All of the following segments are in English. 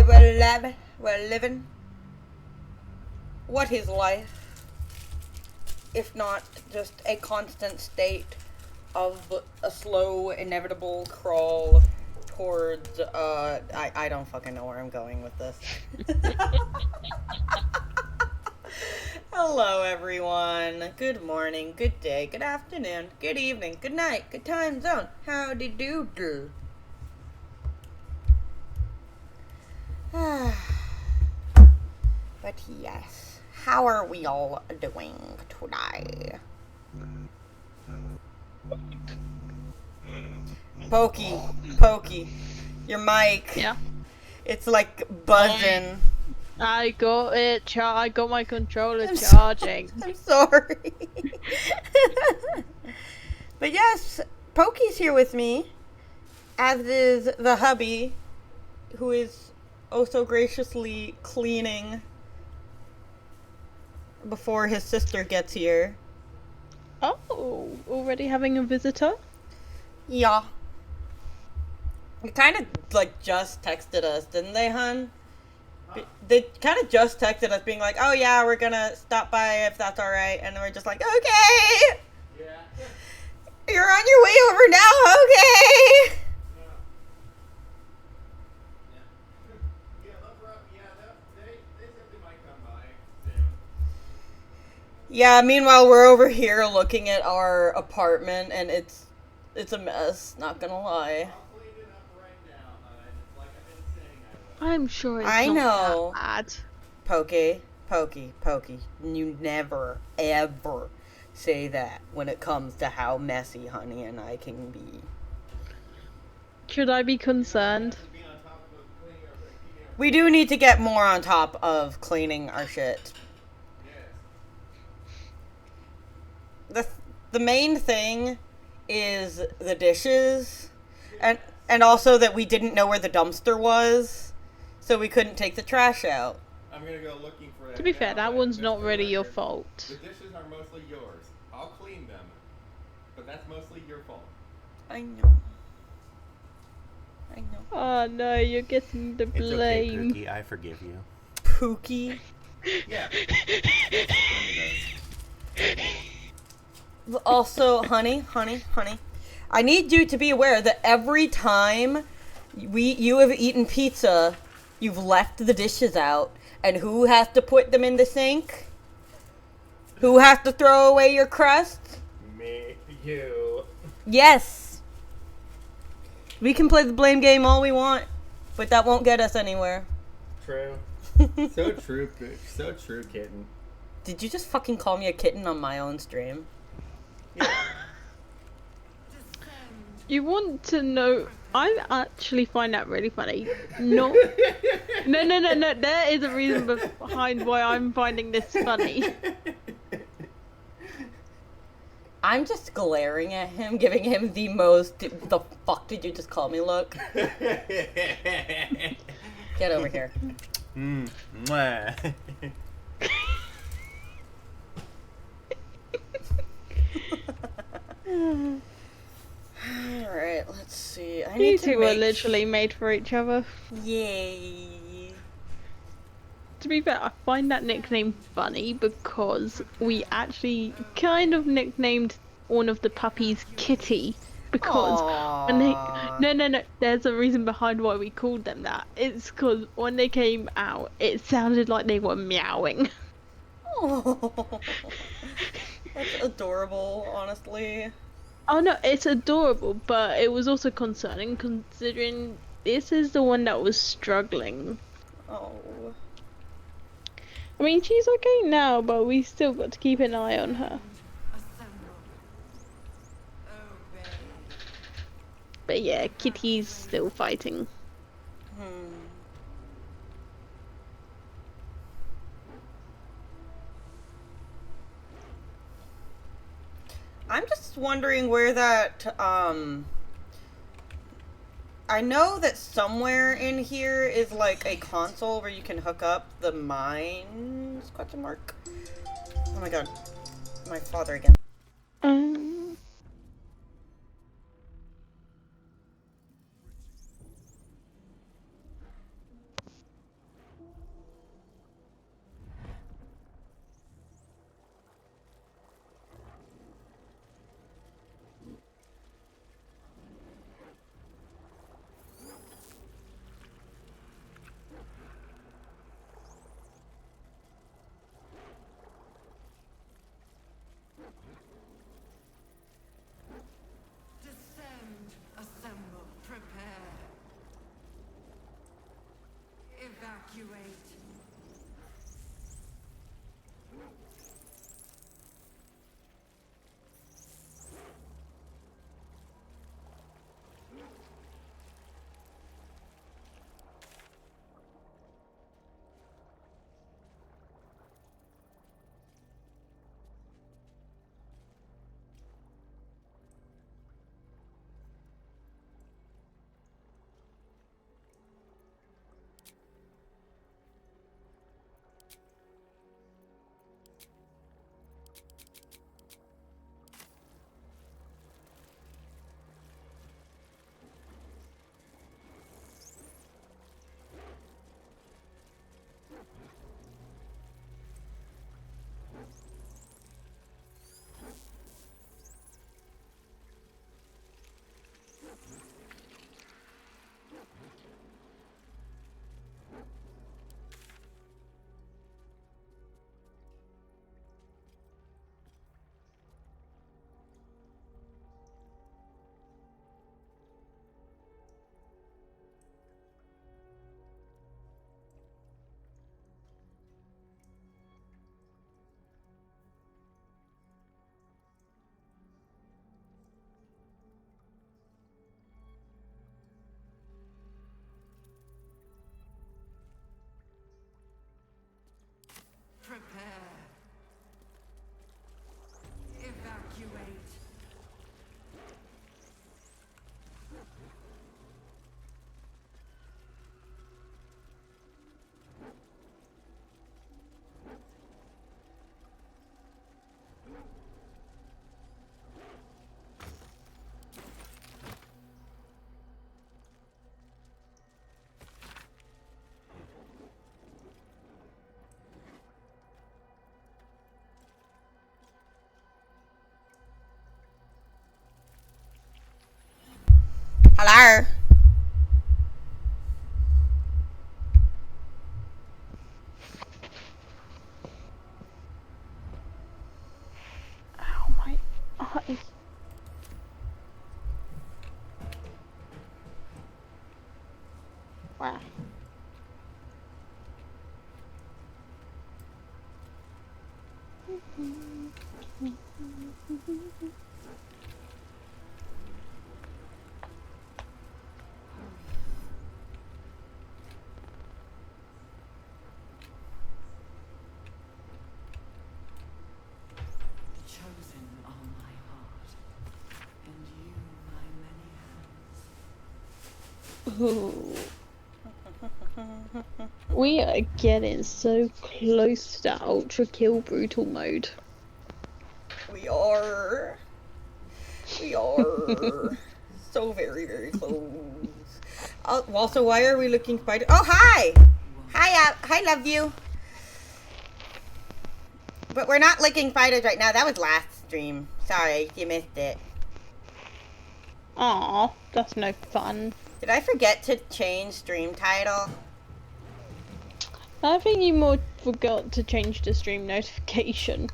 we're living. What is life? If not just a constant state of a slow, inevitable crawl towards, I don't fucking know where I'm going with this. Hello, everyone. Good morning, good day, good afternoon, good evening, good night, good time zone. Howdy do. But yes, how are we all doing today? Pokey, your mic. Yeah. It's like buzzing. I got it. I got my controller charging. I'm sorry. But yes, Pokey's here with me, as is the hubby, who is oh so graciously cleaning before his sister gets here. Oh, already having a visitor? Yeah. They kind of, just texted us, didn't they, hun? They kind of just texted us being like, oh yeah, we're gonna stop by if that's alright. And we're just like, okay! Yeah. You're on your way over now, okay! They said they might come by soon. Yeah, meanwhile, we're over here looking at our apartment, and it's a mess, not gonna lie. I'll clean it up right now, hon. Like I've been saying I will. I'm sure it's I not know. that bad. Pokey. You never, ever say that when it comes to how messy Honey and I can be. Should I be concerned? Be on top of cleaning our We do need to get more on top of cleaning our shit. Yes. The main thing is the dishes, and also that we didn't know where the dumpster was, so we couldn't take the trash out. I'm gonna go looking for that. To be now, fair, that but one's just not for the really your record, fault. The dishes are mostly yours. I'll clean them, but that's mostly your fault. I know. Oh no, you're getting the It's okay, blame. Cookie. I forgive you. Pookie. Yeah. Also, honey, I need you to be aware that every time you have eaten pizza, you've left the dishes out, and who has to put them in the sink? Who has to throw away your crust? Me, you. Yes. We can play the blame game all we want, but that won't get us anywhere. True. So true, so true, kitten. Did you just fucking call me a kitten on my own stream? Yeah. You want to know? I actually find that really funny. No. There is a reason behind why I'm finding this funny. I'm just glaring at him, giving him the most the fuck did you just call me look. Get over here. Mwah. Alright, let's see. I You need two to were make... literally made for each other. Yay. To be fair, I find that nickname funny because we actually kind of nicknamed one of the puppies Kitty because when they no, there's a reason behind why we called them that. It's because when they came out, it sounded like they were meowing. Oh, that's adorable, honestly. Oh no, it's adorable, but it was also concerning considering this is the one that was struggling. Oh. I mean, she's okay now, but we still got to keep an eye on her. But yeah, Kitty's still fighting. I'm just wondering where that, I know that somewhere in here is like a console where you can hook up the mines, question mark. Oh my god. My father again. Wow. Chosen are my heart, and you my many hands. Ooh. We are getting so close to that ultra kill brutal mode. We are. We are. So very, very close. Also, why are we looking spider? Oh, hi! Hi, love you. But we're not licking spiders right now. That was last stream. Sorry, you missed it. Aw, that's no fun. Did I forget to change stream title? I think you more forgot to change the stream notification.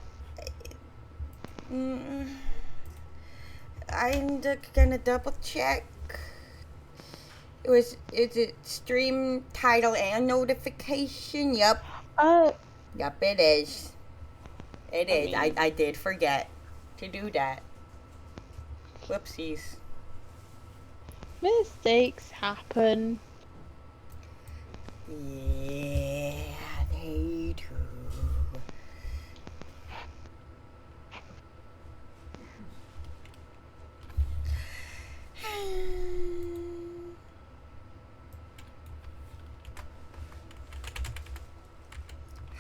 I'm gonna double check. Is it stream title and notification? Yep. Yep, it is. It is. I did forget to do that. Whoopsies. Mistakes happen. Yeah, they do.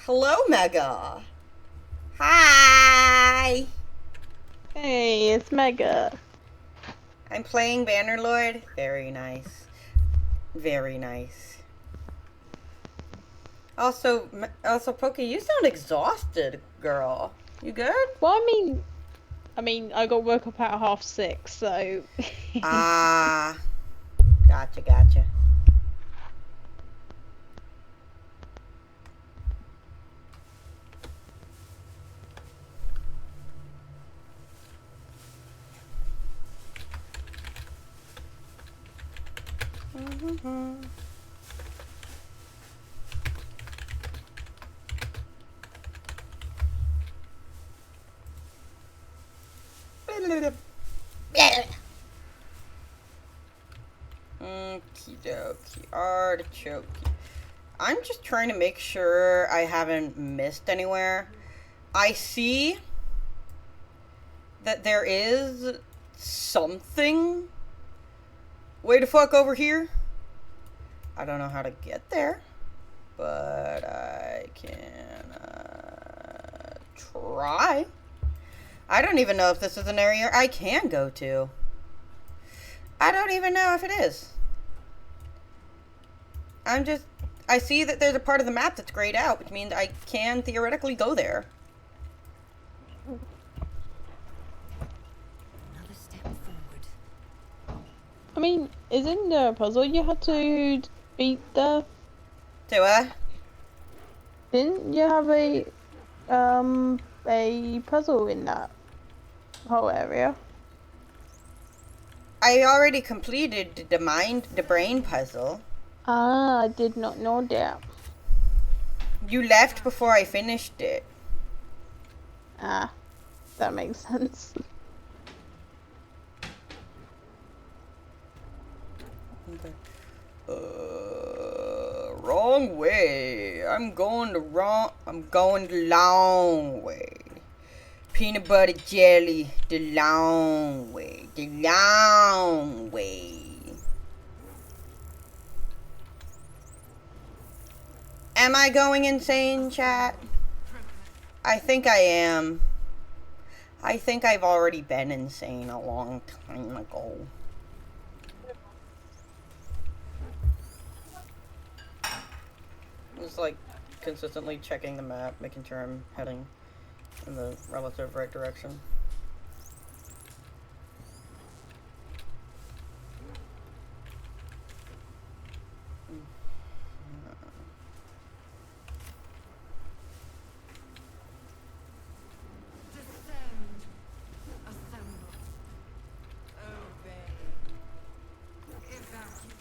Hello, Mega. Hi. Hey, it's Mega. I'm playing Bannerlord. Very nice. Very nice. Also, Pokey, you sound exhausted, girl. You good? Well, I mean, I got woke up at 6:30, so. Ah. Gotcha. Okie dokie. Artichoke. I'm just trying to make sure I haven't missed anywhere. I see that there is something way the fuck over here. I don't know how to get there, but I can try. I don't even know if this is an area I can go to. I don't even know if it is. I see that there's a part of the map that's grayed out, which means I can theoretically go there. Another step forward. I mean, isn't there a puzzle you had to beat the? Do I? Didn't you have a puzzle in that whole area? I already completed the brain puzzle. Ah, I did not know that. You left before I finished it. Ah, that makes sense. Okay. Wrong way. I'm going the long way. Peanut butter jelly, the long way. The long way. Am I going insane, chat? I think I am. I think I've already been insane a long time ago. Just like consistently checking the map, making sure I'm heading in the relative right direction. Descend. Assemble. Obey. Evacuate.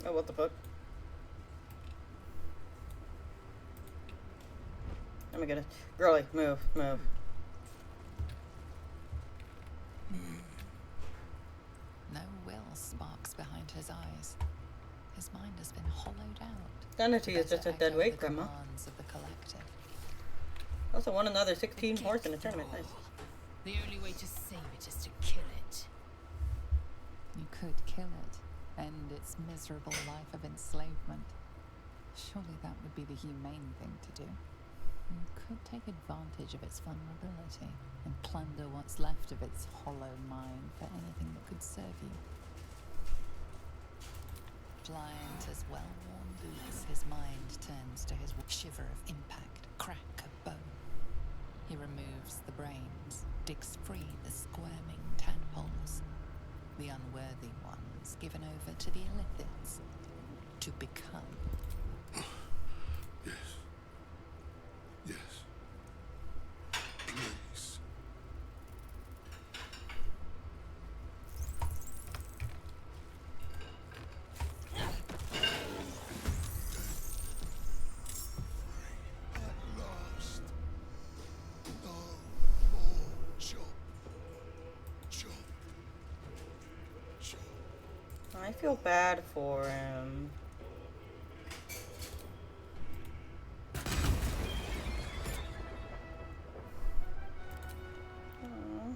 Oh, what the fuck? Oh my goodness. Girly, move, move. No will sparks behind his eyes. His mind has been hollowed out. Sanity is just a dead weight, Grandma. Demands of the collective. Also won another 16 horse in a tournament. Nice. The only way to save it is to kill it. You could kill it, end its miserable life of enslavement. Surely that would be the humane thing to do. You could take advantage of its vulnerability and plunder what's left of its hollow mind for anything that could serve you. Blind as well-worn boots, his mind turns to his shiver of impact, crack of bone. He removes the brains, digs free the squirming tadpoles, the unworthy ones given over to the illithids to become. Yes. Yes. Please. At last. No more chop. Chop. Chop. I feel bad for him. Aw.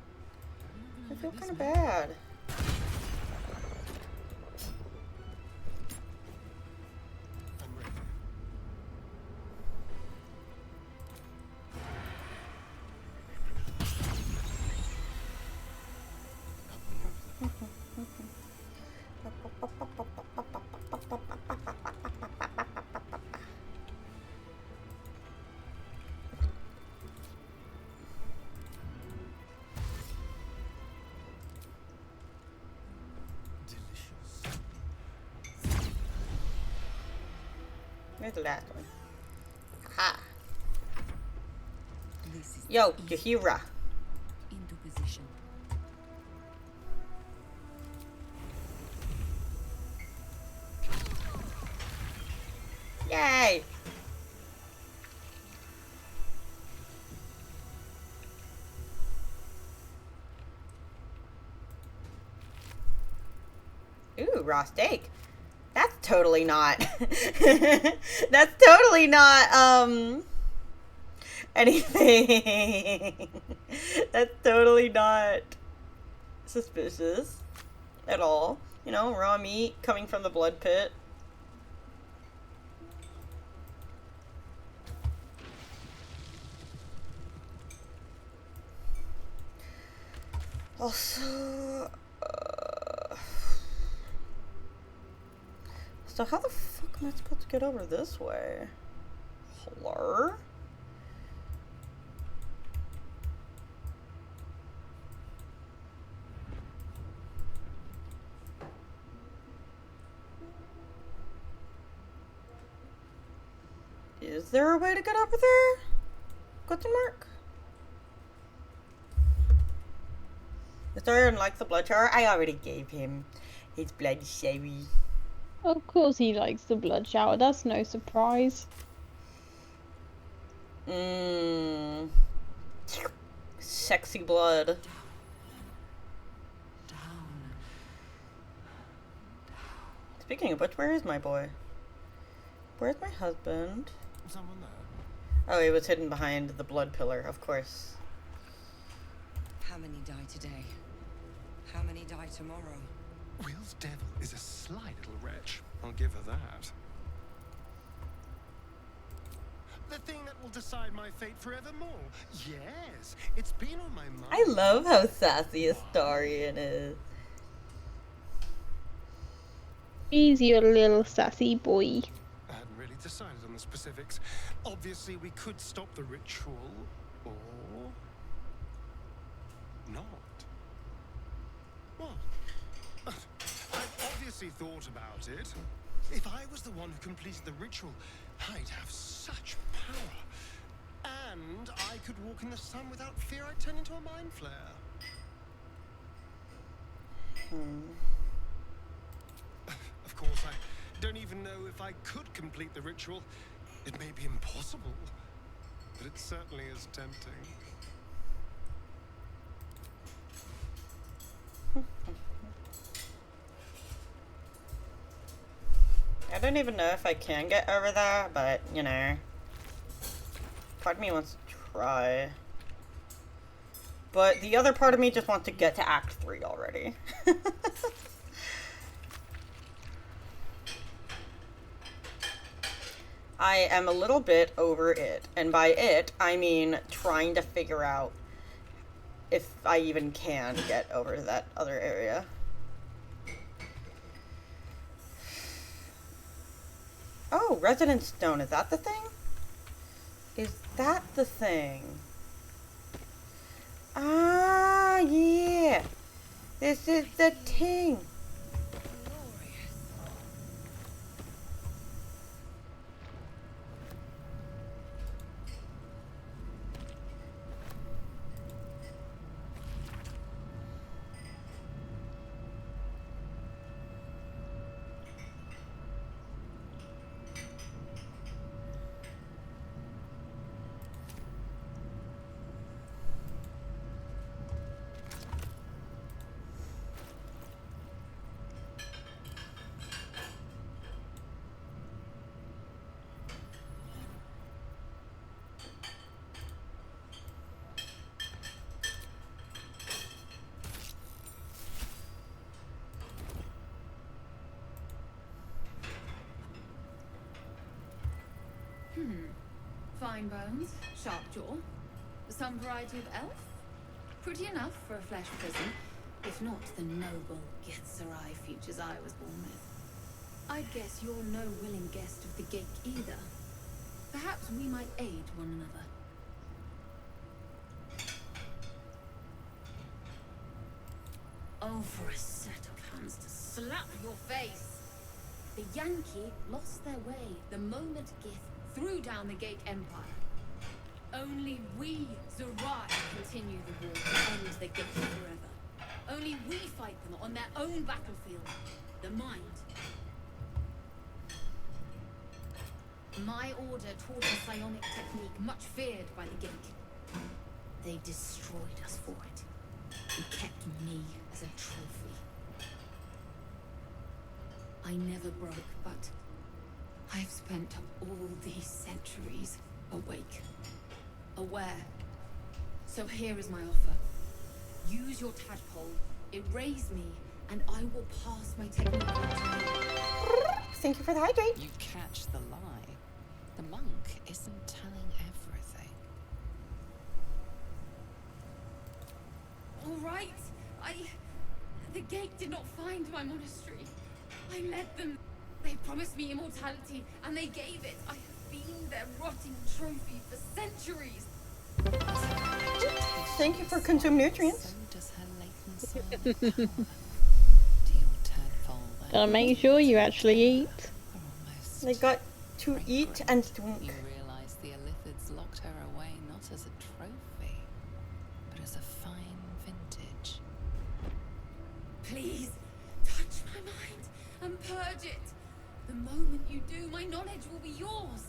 I feel kind of bad. I'm ready. Delicious. Where's the last one? Aha! This is Yo, easy. Yahira. Into position. Yay! Ooh, raw steak. That's totally not. That's totally not, anything. That's totally not suspicious at all. You know, raw meat coming from the blood pit. Also, so how the fuck am I supposed to get over this way? Hello? Is there a way to get over there? Question mark? Mr. likes the blood shower. I already gave him his blood shower. Of course he likes the blood shower, that's no surprise. Mmm. Sexy blood. Down. Speaking of which, where is my boy? Where's my husband? Someone there? Oh, he was hidden behind the blood pillar, of course. How many die today? How many die tomorrow? Will's devil is a sly little wretch. I'll give her that. The thing that will decide my fate forevermore. Yes, it's been on my mind. I love how sassy Astarion is. He's your little sassy boy. I hadn't really decided on the specifics. Obviously, we could stop the ritual, or not. What? I've obviously thought about it. If I was the one who completed the ritual, I'd have such power. And I could walk in the sun without fear I'd turn into a mind flare. don't even know if I could complete the ritual. It may be impossible, but it certainly is tempting. I don't even know if I can get over there, but, you know. Part of me wants to try. But the other part of me just wants to get to Act 3 already. I am a little bit over it. And by it, I mean trying to figure out if I even can get over to that other area. Oh, Resident Stone. Is that the thing? Is that the thing? Ah, yeah. This is the thing. Fine bones, sharp jaw, some variety of elf. Pretty enough for a flesh prison, if not the noble Githzerai features I was born with. I'd guess you're no willing guest of the gate either. Perhaps we might aid one another. Oh, for a set of hands to slap your face! The Yankee lost their way the moment Gith threw down the Gate Empire. Only we, Zerai, continue the war to end the Gate forever. Only we fight them on their own battlefield, the mind. My order taught a psionic technique much feared by the Gate. They destroyed us for it, and kept me as a trophy. I never broke, but I've spent all these centuries awake, aware. So here is my offer. Use your tadpole, erase me, and I will pass my technique on to you. Thank you for the hydrate. You catch the lie. The monk isn't telling everything. All right, the Gate did not find my monastery. I led them. They promised me immortality, and they gave it. I have been their rotting trophy for centuries. Thank you for consuming nutrients. So does her latent psionic power. To your tadpole, then. Gotta make sure you actually eat. Are almost They got to eat and drink. You realize the Illithids locked her away not as a trophy, but as a fine vintage. Please, touch my mind and purge it. The moment you do, my knowledge will be yours.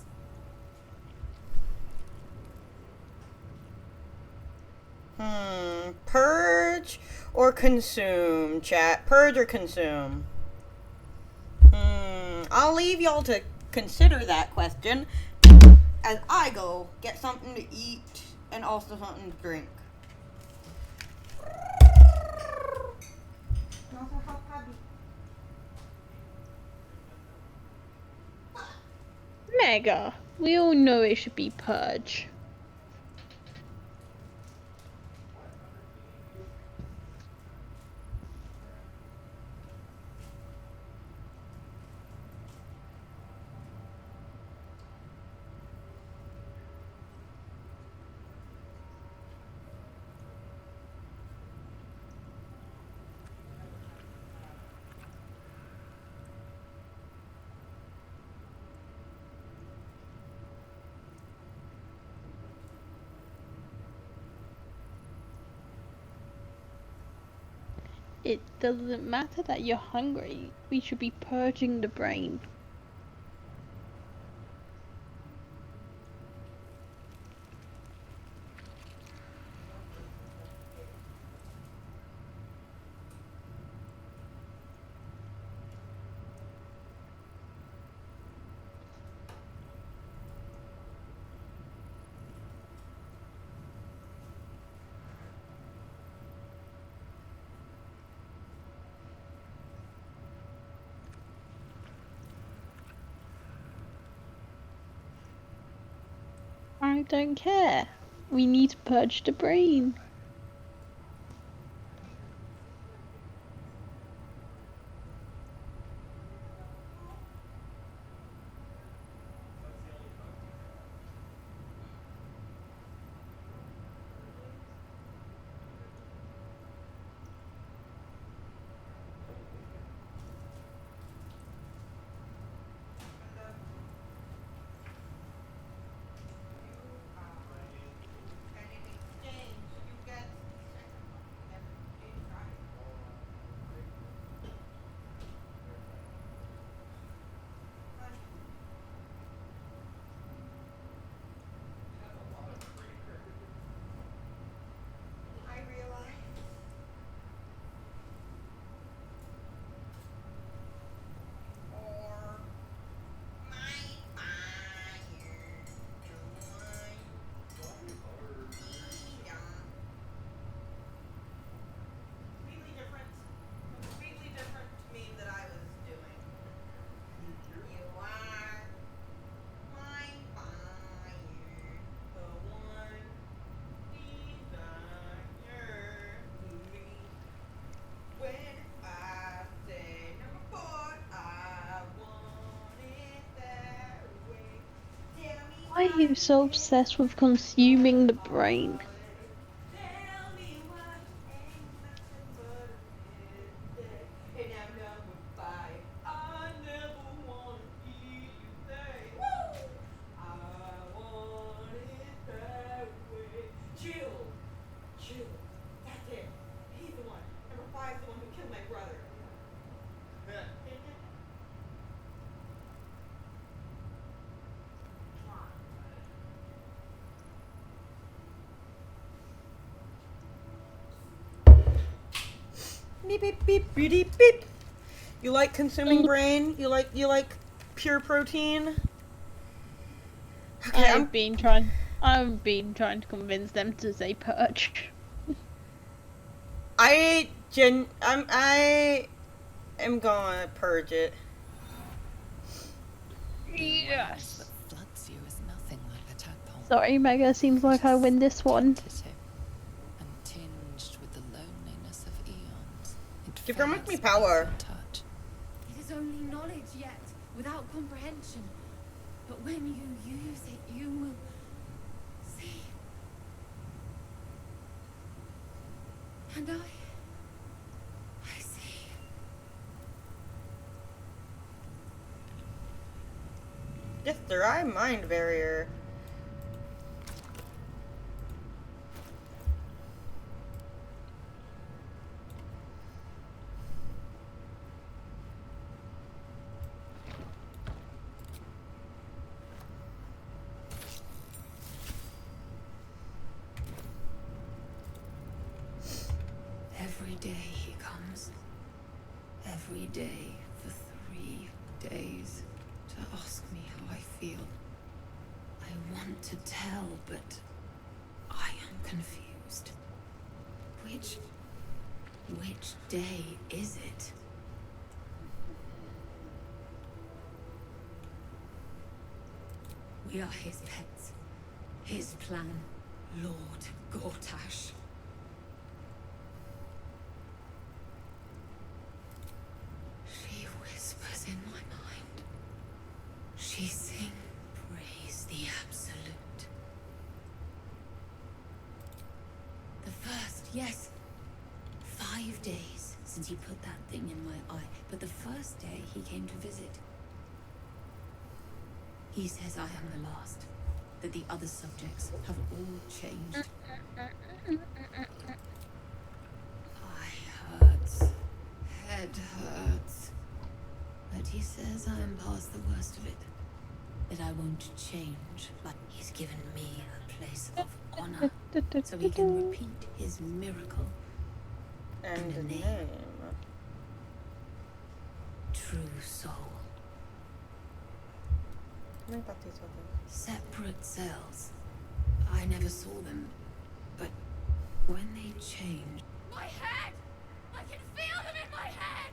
Purge or consume, chat? Purge or consume? I'll leave y'all to consider that question as I go get something to eat and also something to drink. Mega. We all know it should be purge. It doesn't matter that you're hungry. We should be purging the brain. I don't care. We need to purge the brain. Why are you so obsessed with consuming the brain? Beep beep beep beep beep beep. You like consuming brain? You like pure protein? Okay, I've been trying to convince them to say purge. I am gonna purge it. Yes. That floods you is nothing like the tadpole. Sorry, Mega. Seems like I win this one. Tentative and tinged with the loneliness of eons. It You promised me fails power. beyond touch. It is only knowledge yet, without comprehension. But when you use it, you will see. And I see. Just dry mind barrier. Every day he comes. Every day for 3 days to ask me how I feel. I want to tell, but I am confused. Which day is it? We are his pets. His plan, Lord Gortash. She whispers in my mind. She sings praise the absolute. The first, yes. 5 days since he put that thing in my eye, but the first day he came to visit. He says I am the last, that the other subjects have all changed. Eye hurts, head hurts. But he says I am past the worst of it. That I won't change, but he's given me a place of honor, so he can repeat his miracle. And a a name. name. True soul. I think about these others. Separate cells. I never saw them, but when they change. My head! I can feel them in my head!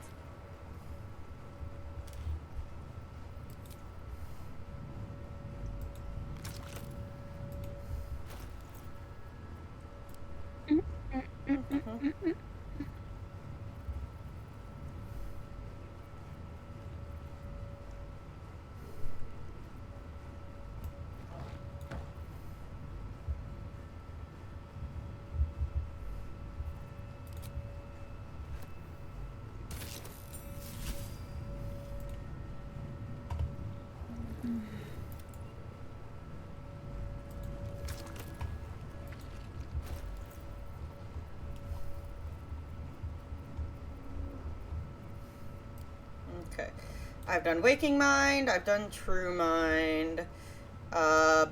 Okay. I've done Waking Mind. I've done True Mind.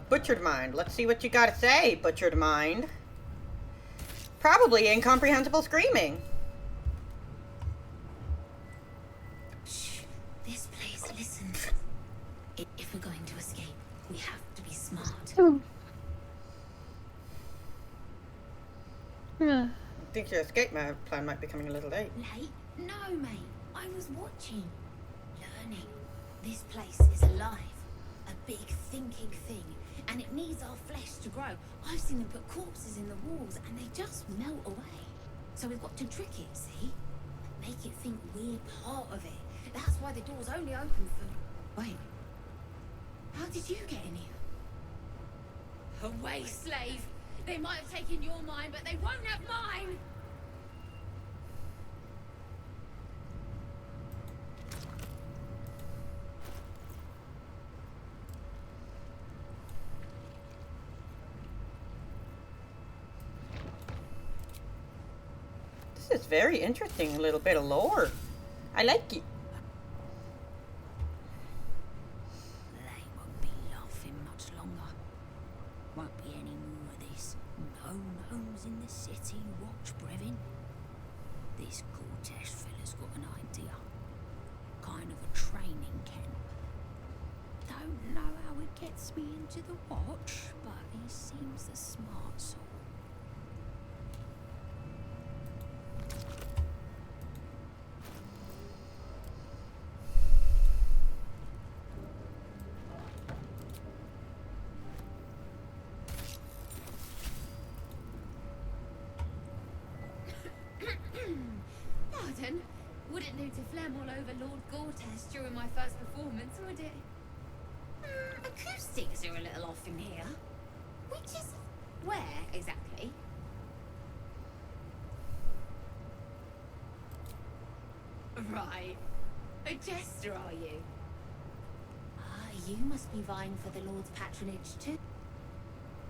Butchered Mind. Let's see what you gotta say, Butchered Mind. Probably incomprehensible screaming. Shh. This place listens. If we're going to escape, we have to be smart. Yeah. I think your escape plan might be coming a little late. Late? No, mate. I was watching. Learning. This place is alive. A big thinking thing. And it needs our flesh to grow. I've seen them put corpses in the walls and they just melt away. So we've got to trick it, see? Make it think we're part of it. That's why the door's only open for... Wait. How did you get in here? Away, slave! They might have taken your mind, but they won't have mine! This is very interesting, a little bit of lore. I like it. They won't be laughing much longer. Won't be any more of this. No gnomes in the city, watch, Brevin. This Cortez fella's got an idea. Kind of a training camp. Don't know how it gets me into the watch, but he seems the smart sort. Pardon? Wouldn't do to phlegm all over Lord Gortez during my first performance, would it? Acoustics are a little off in here. Which is... where, exactly? Right. A jester, are you? Ah, you must be vying for the Lord's patronage, too.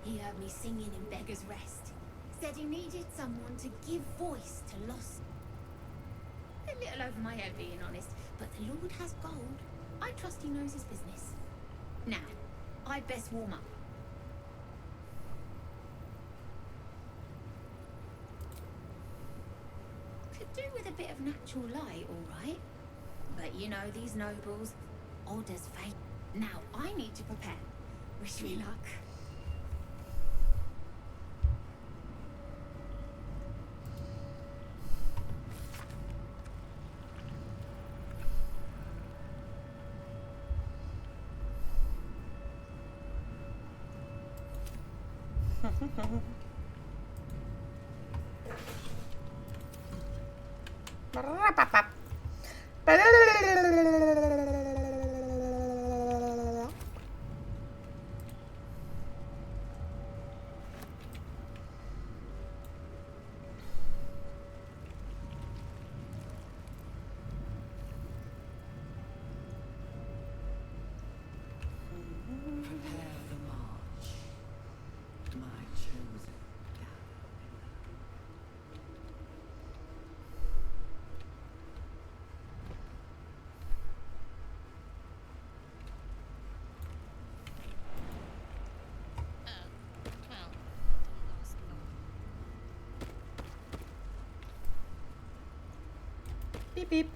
He heard me singing in Beggar's Rest. Said he needed someone to give voice to lost... A little over my head, being honest, but the Lord has gold. I trust he knows his business. Now, I'd best warm up. Could do with a bit of natural light, all right. But you know these nobles, odd as fate. Now, I need to prepare. Wish me luck. Prepare the march, my chosen Well, last long. Beep beep.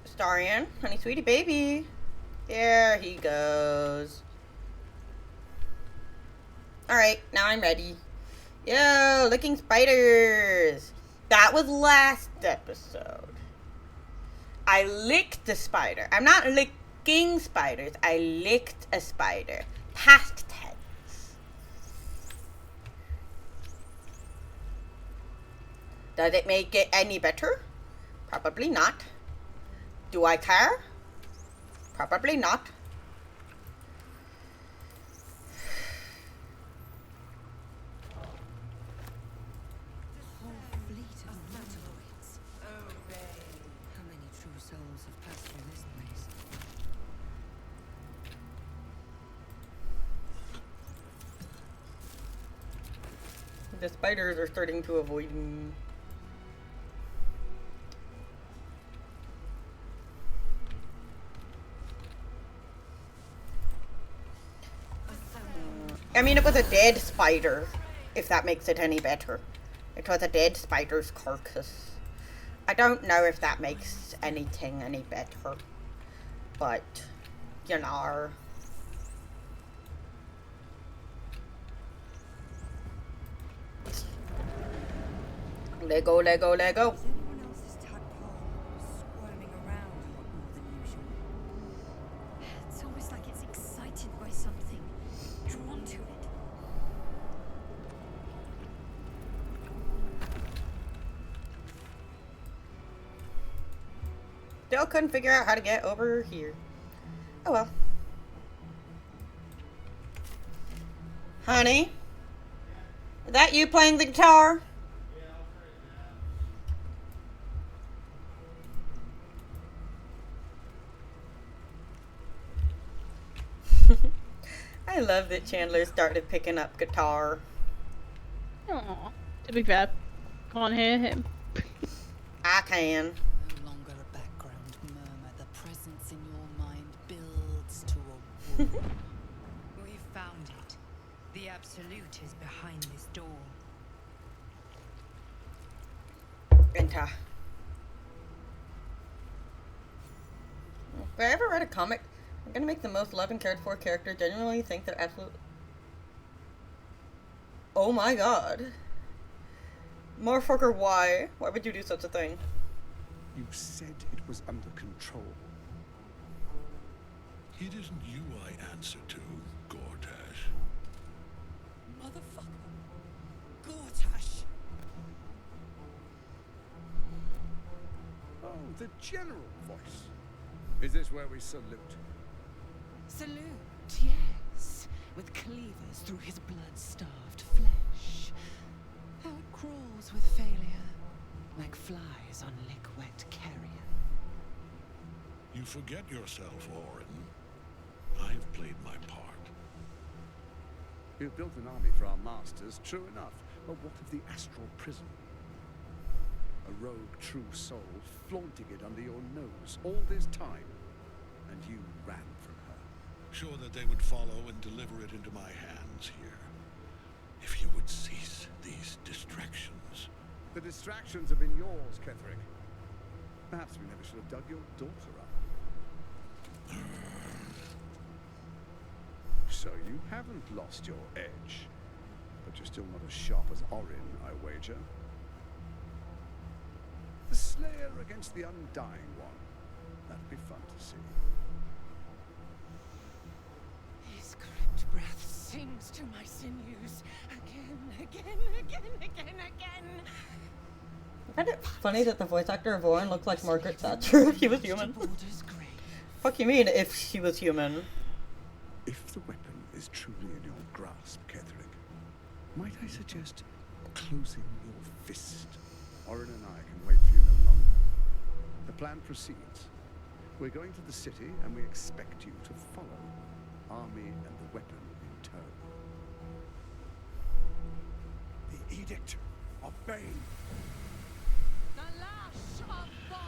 Starian, honey sweetie baby. There he goes. Alright, now I'm ready. Yo, licking spiders. That was last episode. I licked the spider. I'm not licking spiders. I licked a spider. Past tense. Does it make it any better? Probably not. Do I care? Probably not. How many true souls have passed through this place? The spiders are starting to avoid me. I mean, it was a dead spider, if that makes it any better. It was a dead spider's carcass. I don't know if that makes anything any better, but, you know. Lego, Lego, Lego. Is anyone else's tadpole squirming around more than usual? It's almost like it's excited by something, drawn to it. Still couldn't figure out how to get over here. Oh well. Honey? Is that you playing the guitar? I love that Chandler started picking up guitar. Aw. To be fair, can't hear him. I can. No longer a background murmur. The presence in your mind builds to a wall. We've found it. The Absolute is behind this door. Enter. If I ever read a comic, I'm gonna make the most loved and cared for character genuinely think they're absolute. Oh my god. Motherfucker, why? Why would you do such a thing? You said it was under control. It isn't you I answer to, Gortash. Motherfucker. Gortash. Oh, the general voice. Is this where we salute? Salute, yes, with cleavers through his blood-starved flesh. How it crawls with failure, like flies on lick-wet carrion. You forget yourself, Orin. I've played my part. We've built an army for our masters, true enough. But what of the astral prison? A rogue true soul flaunting it under your nose all this time. And you ran from her. Sure that they would follow and deliver it into my hands here. If you would cease these distractions. The distractions have been yours, Ketherick. Perhaps we never should have dug your daughter up. So you haven't lost your edge. But you're still not as sharp as Orin, I wager. The Slayer against the Undying One. That'd be fun to see. His crypt breath sings to my sinews again. Isn't it funny that the voice actor of Orin looked like Margaret Thatcher if he was human? Border's grave. Fuck you mean if she was human? If the weapon is truly in your grasp, Ketherick, might I suggest closing your fist? Orin and I can wait for you no longer. The plan proceeds. We're going to the city, and we expect you to follow. Army and the weapon in tow. The Edict of Bane. The lash of Thor!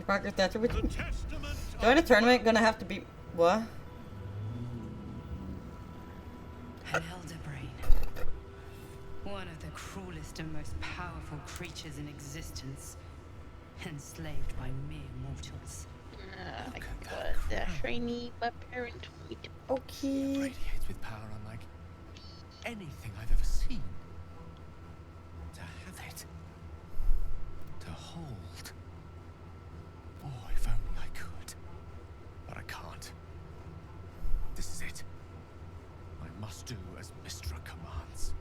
Margaret Thatcher would The testament join a of tournament. Gonna have to be What? An elder brain. One of the cruelest and most powerful creatures in existence. Enslaved by mere mortals. I got the shiny parent. Okay. Radiates with power unlike anything I've ever seen. To have it. To hold. Oh, if only I could. But I can't. This is it. I must do as Mistra commands.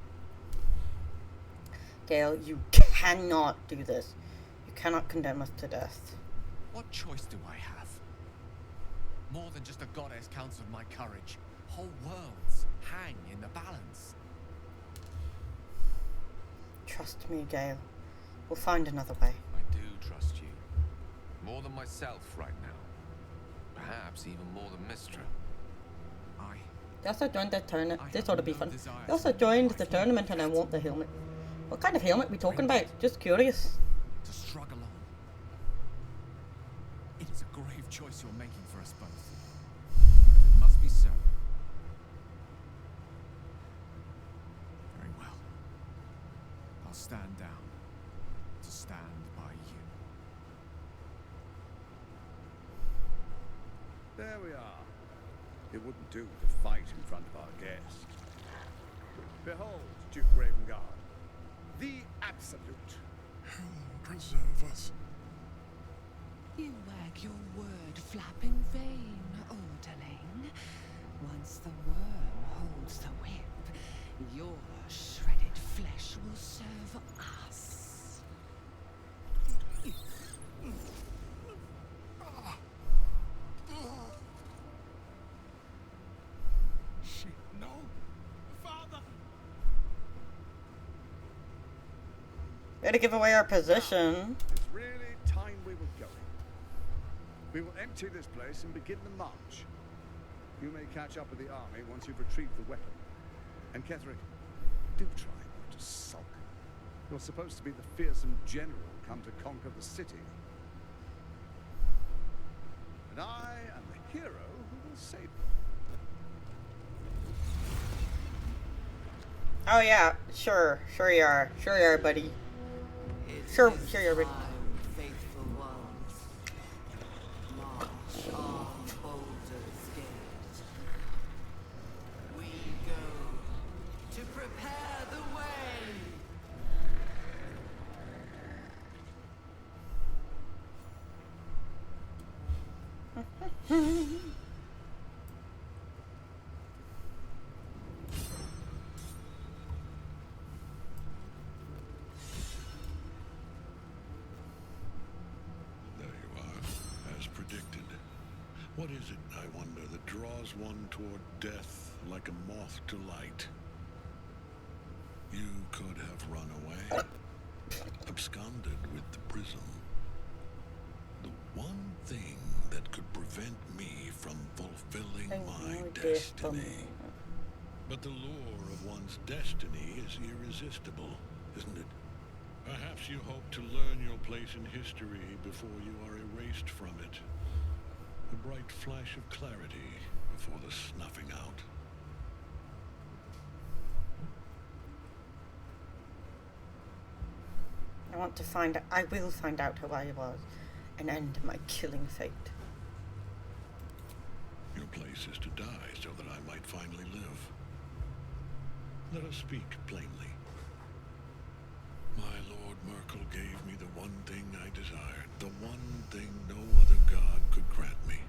Gale, you cannot do this. You cannot condemn us to death. What choice do I have? More than just a goddess counts of my courage. Whole worlds hang in the balance. Trust me, Gale. We'll find another way. I do trust you. More than myself right now. Perhaps even more than Mistra. They also joined the tournament. This ought to be fun. They also joined the tournament and I want the helmet. What kind of helmet are we talking about? Just curious. To struggle on. It is a grave choice you're making for us both. But if it must be so. Very well. I'll stand down to stand by you. There we are. It wouldn't do to fight in front of our guest. Behold, Duke Ravengard, the absolute. Heaven preserve us. You wag your word flap in vain, orderling. Once the worm holds the whip, your shredded flesh will serve us. Shit, no. Father! Better give away our position. It's really time we were going. We will empty this place and begin the march. You may catch up with the army once you've retrieved the weapon. And Ketherick, do try not to sulk. You're supposed to be the fearsome general come to conquer the city. And I am the hero who will save you. Oh yeah, sure you are. Sure you are, buddy. Sure you are, buddy. Faithful ones. March on Baldur's Gate. We go to prepare the way. There you are, as predicted. What is it, I wonder, that draws one toward death like a moth to light? You could have run away, absconded with the prism. The one thing that could prevent me from fulfilling my destiny. But the lure of one's destiny is irresistible, isn't it? Perhaps you hope to learn your place in history before you are erased from it. A bright flash of clarity before the snuffing out. I will find out who I was and end my killing fate. Your place is to die so that I might finally live. Let us speak plainly. My Lord Merkel gave me the one thing I desired, the one thing no other god could grant me.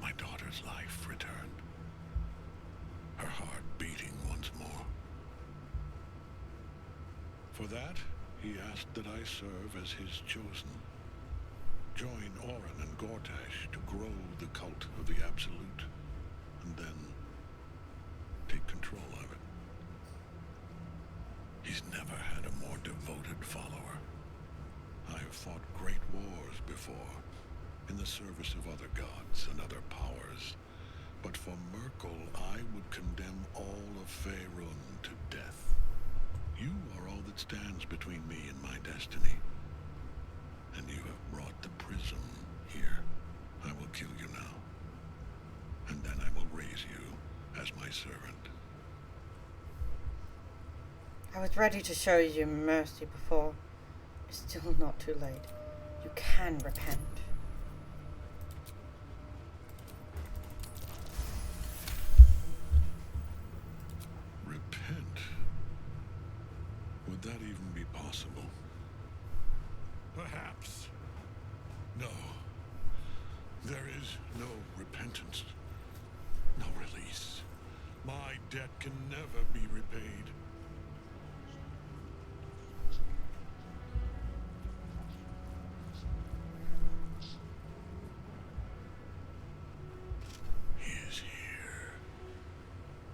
My daughter's life returned. Her heart beating once more. For that, he asked that I serve as his chosen. Join Orin and Gortash to grow the cult of the Absolute, and then take control of it. He's never had a more devoted follower. I have fought great wars before, in the service of other gods and other powers, but for Merkel I would condemn all of Faerun to death. You are all that stands between me and my destiny. And you have brought the prism here. I will kill you now. recognize you as my servant. I was ready to show you mercy before. It's still not too late. You can repent. Repent? Would that even be possible? Perhaps. No. There is no repentance. No release. My debt can never be repaid. He is here.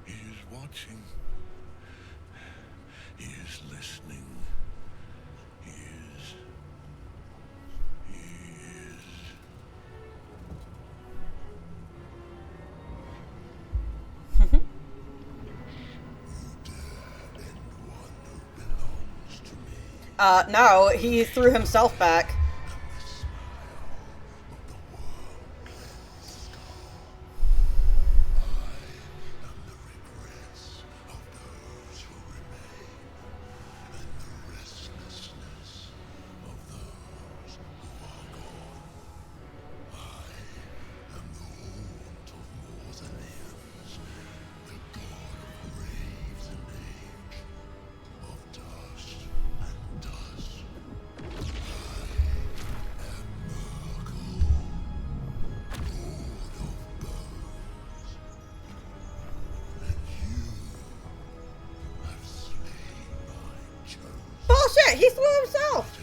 He is watching. He is listening. He is. No, he threw himself back. Bullshit! He threw himself!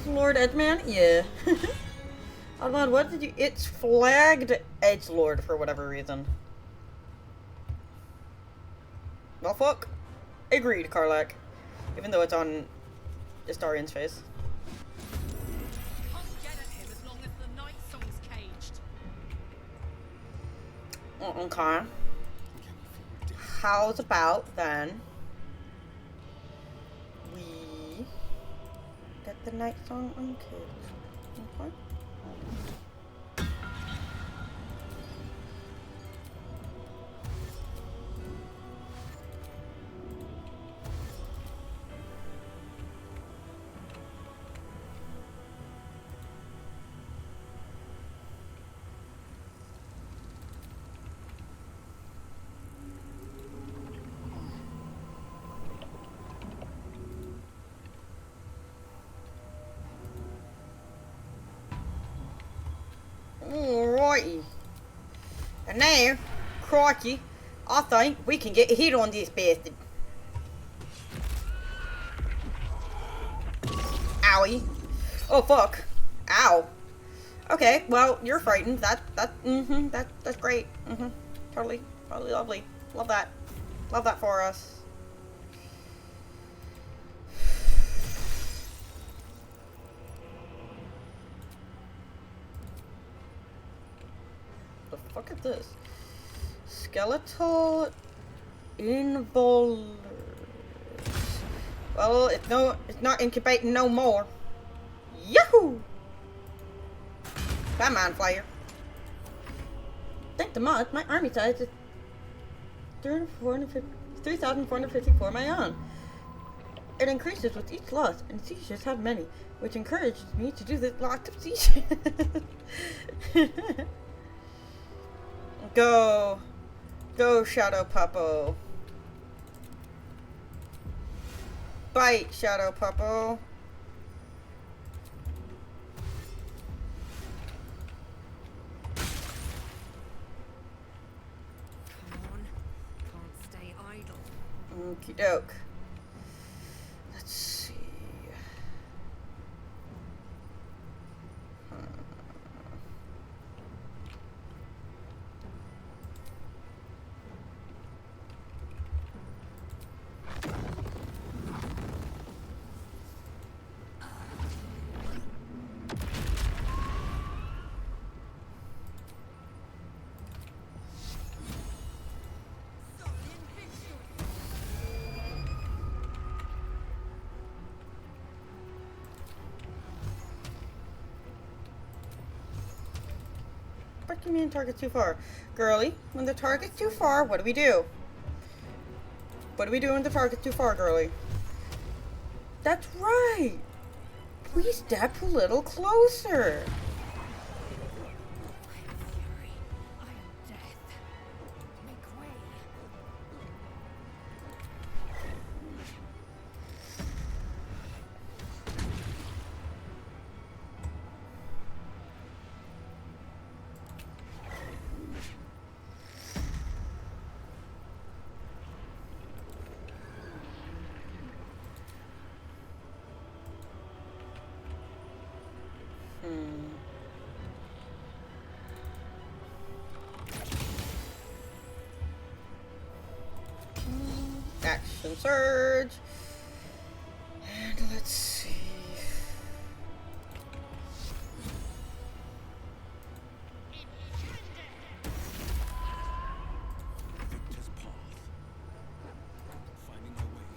Lord Edgeman? Yeah. Hold on, what did you... It's flagged Edgelord for whatever reason. Well, fuck. Agreed, Karlak. Even though it's on Astarian's face. Can't get at him as long as the night song's caged. Okay. How's about, then, we get the night song uncaged? Okay. Alrighty. And now, crikey, I think we can get a hit on this bastard. Owie. Oh fuck. Ow. Okay, well, you're frightened. That's great. Totally lovely. Love that. Love that for us. The fuck is this? Skeletal involvers. Well, it's not incubating no more. Yahoo! Come on, Flyer. Thank the mod, my army size is 3,454 my own. It increases with each loss, and seizures have many, which encourages me to do this lot of seizures. Go, Shadow Puppo. Bite, Shadow Puppo. Okie doke. Let's see. fuck do you mean target's too far? Girly, when the target's too far, what do we do? What do we do when the target's too far, girly? That's right! Please step a little closer. Action surge. And let's see. Victor's path. Finding my way.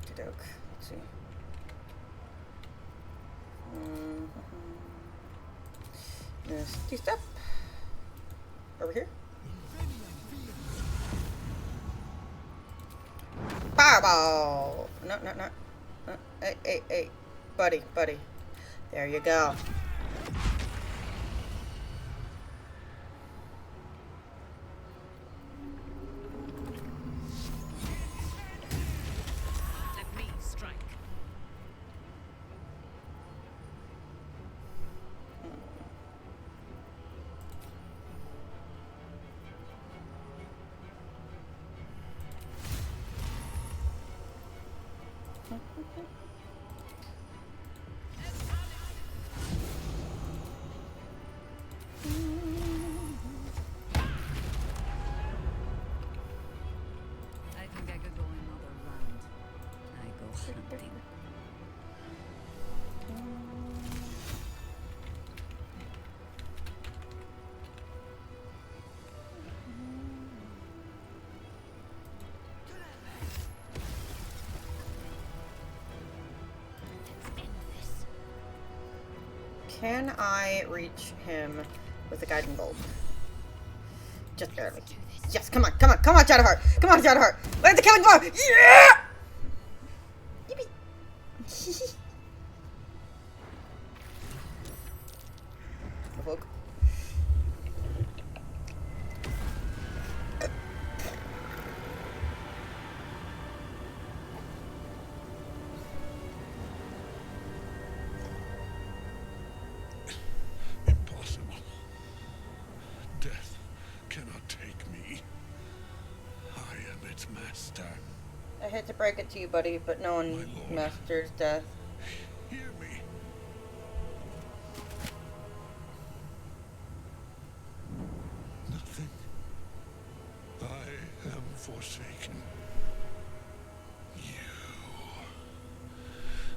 Okey-doke. Let's see. Misty step. Over here. Fireball! No. Hey. Buddy. There you go. Let me strike. I think I could go another round. I go hunting. Can I reach him with a guiding bolt? Just barely. Yes, come on, Shadowheart! Come on, Shadowheart! Land the killing blow! Yeah! Yippee! Evoke. Impossible. Death cannot take me. I am its master. I hate to break it to you, buddy, but no one masters death. Hear me. Nothing. I am forsaken.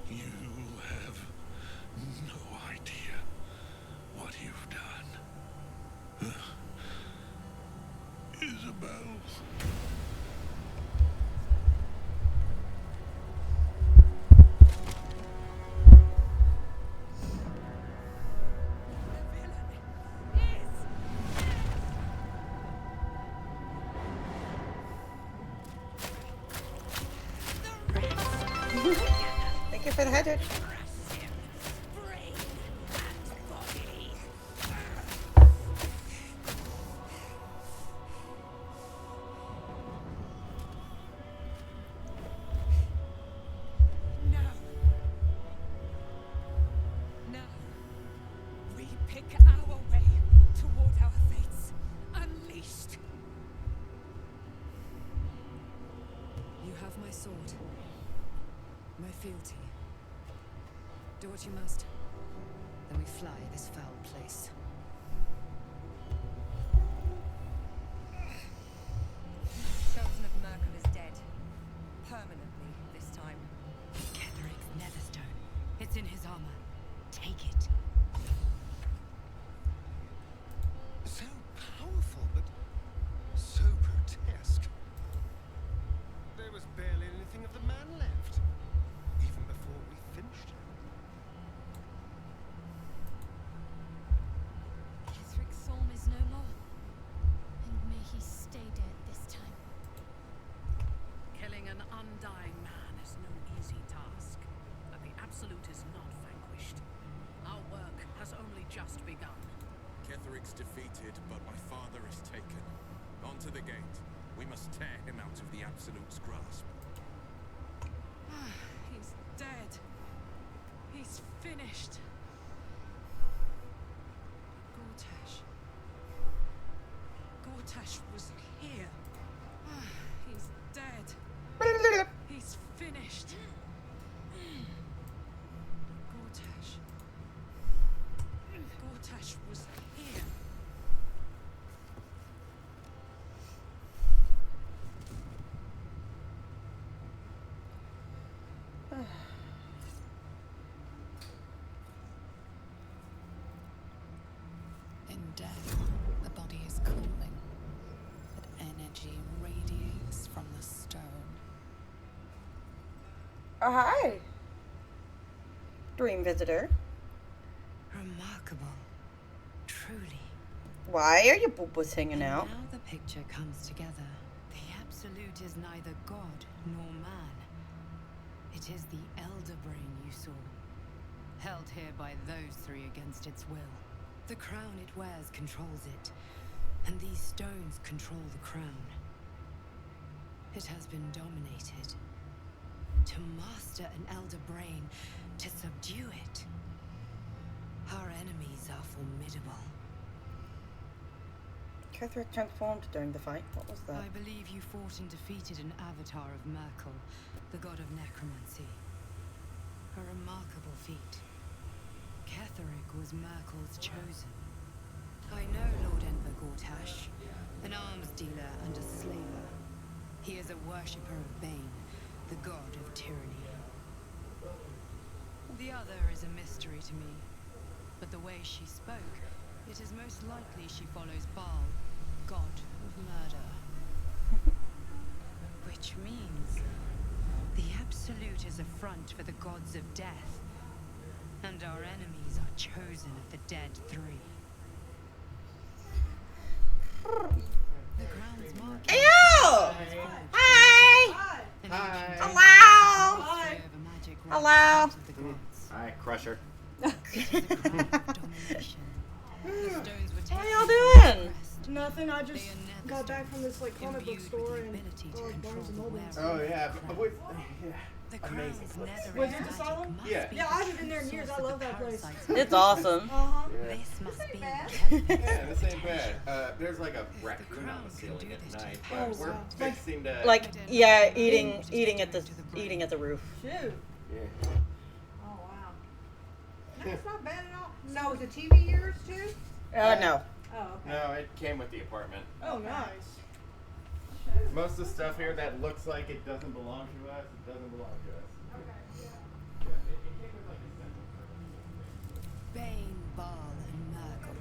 You have no idea what you've done. Isabel. Thank you for the head. Now, we pick our way toward our fates, unleashed. You have my sword. My fealty. Do what you must. Then we fly this foul place. Chosen of Merkel is dead. Permanently, this time. Ketheric's Netherstone. It's in his armor. Take it. So powerful, but so grotesque. There was barely anything of the man left, even before we finished him. wicked, but my father is taken. On to the gate. We must tear him out of the Absolute's grasp. He's dead. He's finished. Gortash. Gortash was here. He's dead. He's finished. Gortash. Gortash was here. In death, the body is cooling, but energy radiates from the stone. Oh, hi. Dream visitor. Remarkable. Truly. Why are your boob-boos hanging out? Now the picture comes together. The Absolute is neither god nor man. It is the Elder Brain you saw, held here by those three against its will. The crown it wears controls it, and these stones control the crown. It has been dominated. To master an Elder Brain, to subdue it. Our enemies are formidable. Ketheric transformed during the fight. What was that? I believe you fought and defeated an avatar of Merkel, the god of necromancy. A remarkable feat. Ketheric was Merkel's chosen. I know Lord Enver Gortash, an arms dealer and a slaver. He is a worshipper of Bane, the god of tyranny. The other is a mystery to me, but the way she spoke, it is most likely she follows Baal, god of murder. Which means the Absolute is a front for the gods of death, and our enemies are chosen of the dead three. The ground's marked. Ew! Hi! Hi. Hello! Hello! Hi, Crusher. How y'all doing? Nothing. I just got back from this like comic book store and Bones and Mobiles. Oh yeah, amazing. Was it Asylum? Yeah. Yeah, I haven't been there in years. I love that place. It's awesome. Yeah. This must be Yeah, this ain't bad. There's like a raccoon on the ceiling at night, but we're fixing to yeah, eating at the roof. Shoot. Yeah. Oh wow. That's not bad at all. No, is the TV yours too? No. Oh, okay. No, it came with the apartment. Oh, nice. Most of the stuff here that looks like it doesn't belong to us, it doesn't belong to us. Okay, yeah. Yeah, it came with like a simple Bane, Baal, and Merkel.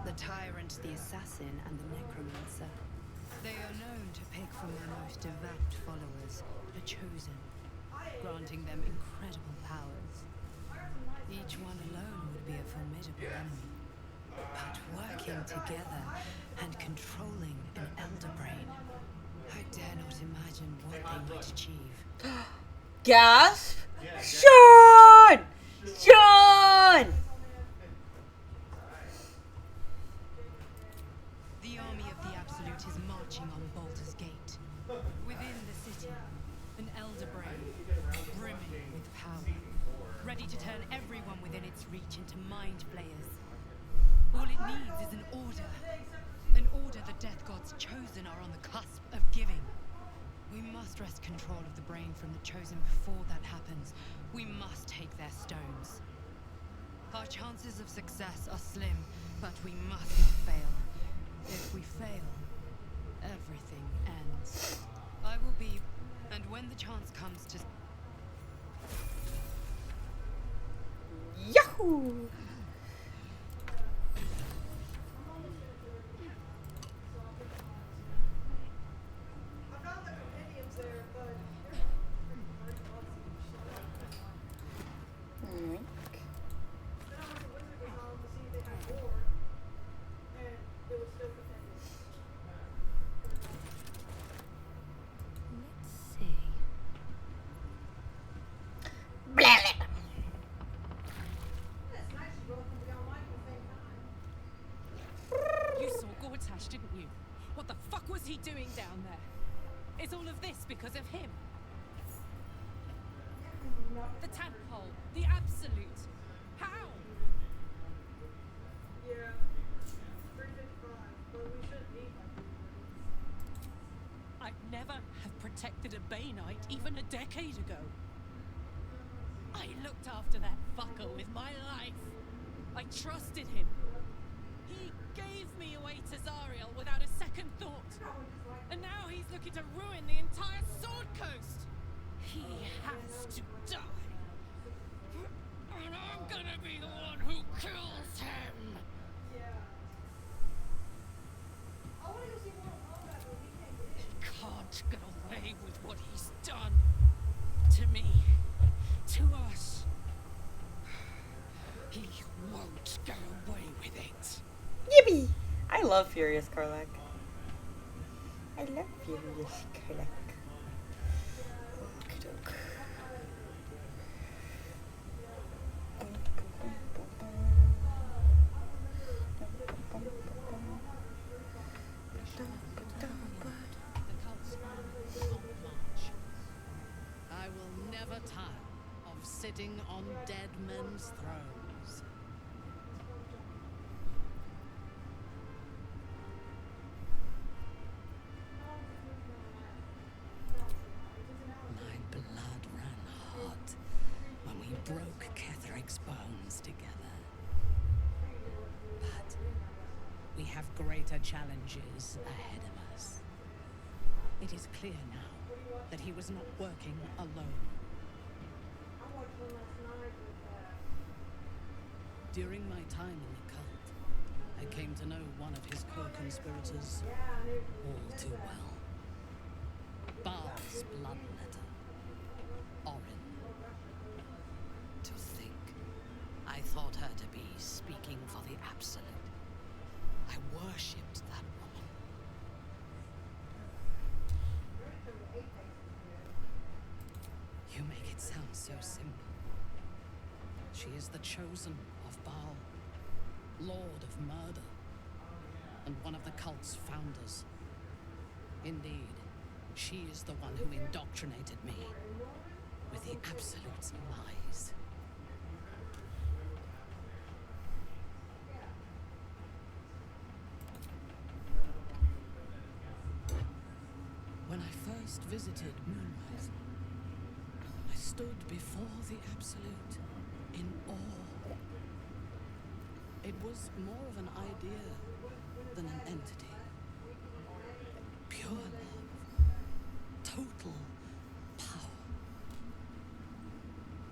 The tyrant, the assassin, and the necromancer. They are known to pick from their most devout followers, the chosen, granting them incredible powers. Each one alone would be a formidable enemy. But working together and controlling an Elder Brain, I dare not imagine what they might achieve. Gasp! Sean! Sean! The army of the Absolute is marching on Baldur's Gate. Within the city, an Elder Brain, brimming with power, ready to turn everyone within its reach into mind flayers. All it needs is an order. An order the Death Gods chosen are on the cusp of giving. We must wrest control of the brain from the chosen before that happens. We must take their stones. Our chances of success are slim, but we must not fail. If we fail, everything ends. I will be, and when the chance comes to... Yahoo! crash, didn't you? What the fuck was he doing down there? Is all of this because of him? The tadpole, the absolute. How? Yeah. 355, but we shouldn't eat like I'd never have protected a Bay Knight even a decade ago. I looked after that fucker with my life. I trusted him. He gave me away to Zariel without a second thought. And now he's looking to ruin the entire Sword Coast. He has to die. And I'm gonna be the one who kills him. He can't get away with what he's done. To me. To us. He won't get away with it. Yippee! I love Furious Karlak. I love Furious Karlak. Okey-doke. I will never tire of sitting on dead men's thrones. My blood ran hot when we broke Ketheric's bones together. But we have greater challenges ahead of us. It is clear now that he was not working alone. During my time in the cult, I came to know one of his co-conspirators all too well. Baal's bloodletter, Orin. To think, I thought her to be speaking for the Absolute. I worshipped that woman. You make it sound so simple. She is the chosen of Baal, Lord of Murder, and one of the cult's founders. Indeed, she is the one who indoctrinated me with the Absolute's lies. When I first visited Moonrise, I stood before the Absolute in awe. It was more of an idea than an entity. Pure love. Total power.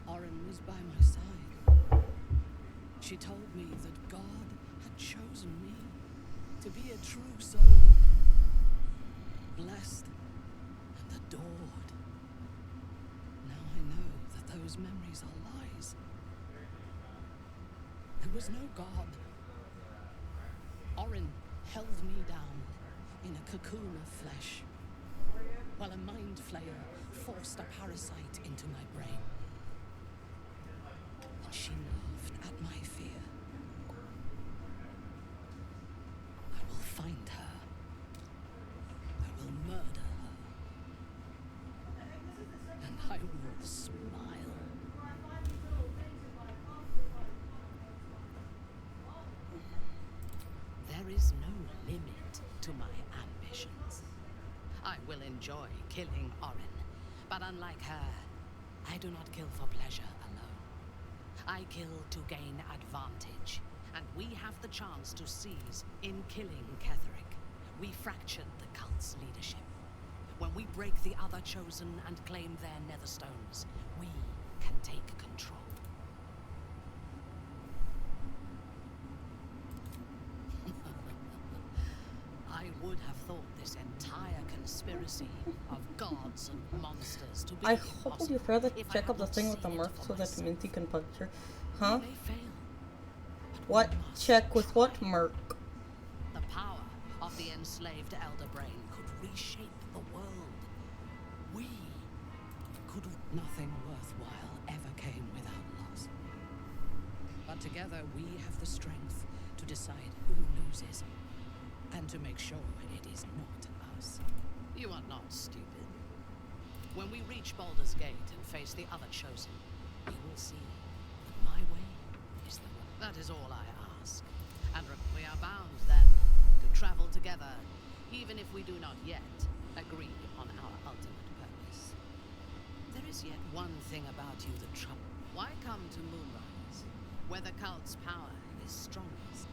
Orin was by my side. She told me that God had chosen me to be a true soul. Blessed and adored. Now I know that those memories are lies. There was no God. Orin held me down in a cocoon of flesh, while a mind flayer forced a parasite into my brain. And she laughed at my fear. I will find her. I will murder her. And I will smile. There is no limit to my ambitions. I will enjoy killing Orin, but unlike her, I do not kill for pleasure alone. I kill to gain advantage, and we have the chance to seize in killing Ketheric. We fractured the cult's leadership. When we break the other chosen and claim their netherstones, we can take control. I would have thought this entire conspiracy of gods and monsters to be I hope you forgot to check up the thing with the merc so that Minty can punch her. Huh? What? Check with what merc? The power of the enslaved Elder Brain could reshape the world. We could... Nothing worthwhile ever came without loss. But together we have the strength to decide who loses and to make sure it is not us. You are not stupid. When we reach Baldur's Gate and face the other chosen, you will see that my way is the way. That is all I ask. And we are bound then to travel together, even if we do not yet agree on our ultimate purpose. There is yet one thing about you that troubles. Why come to Moonrise, where the cult's power is strongest?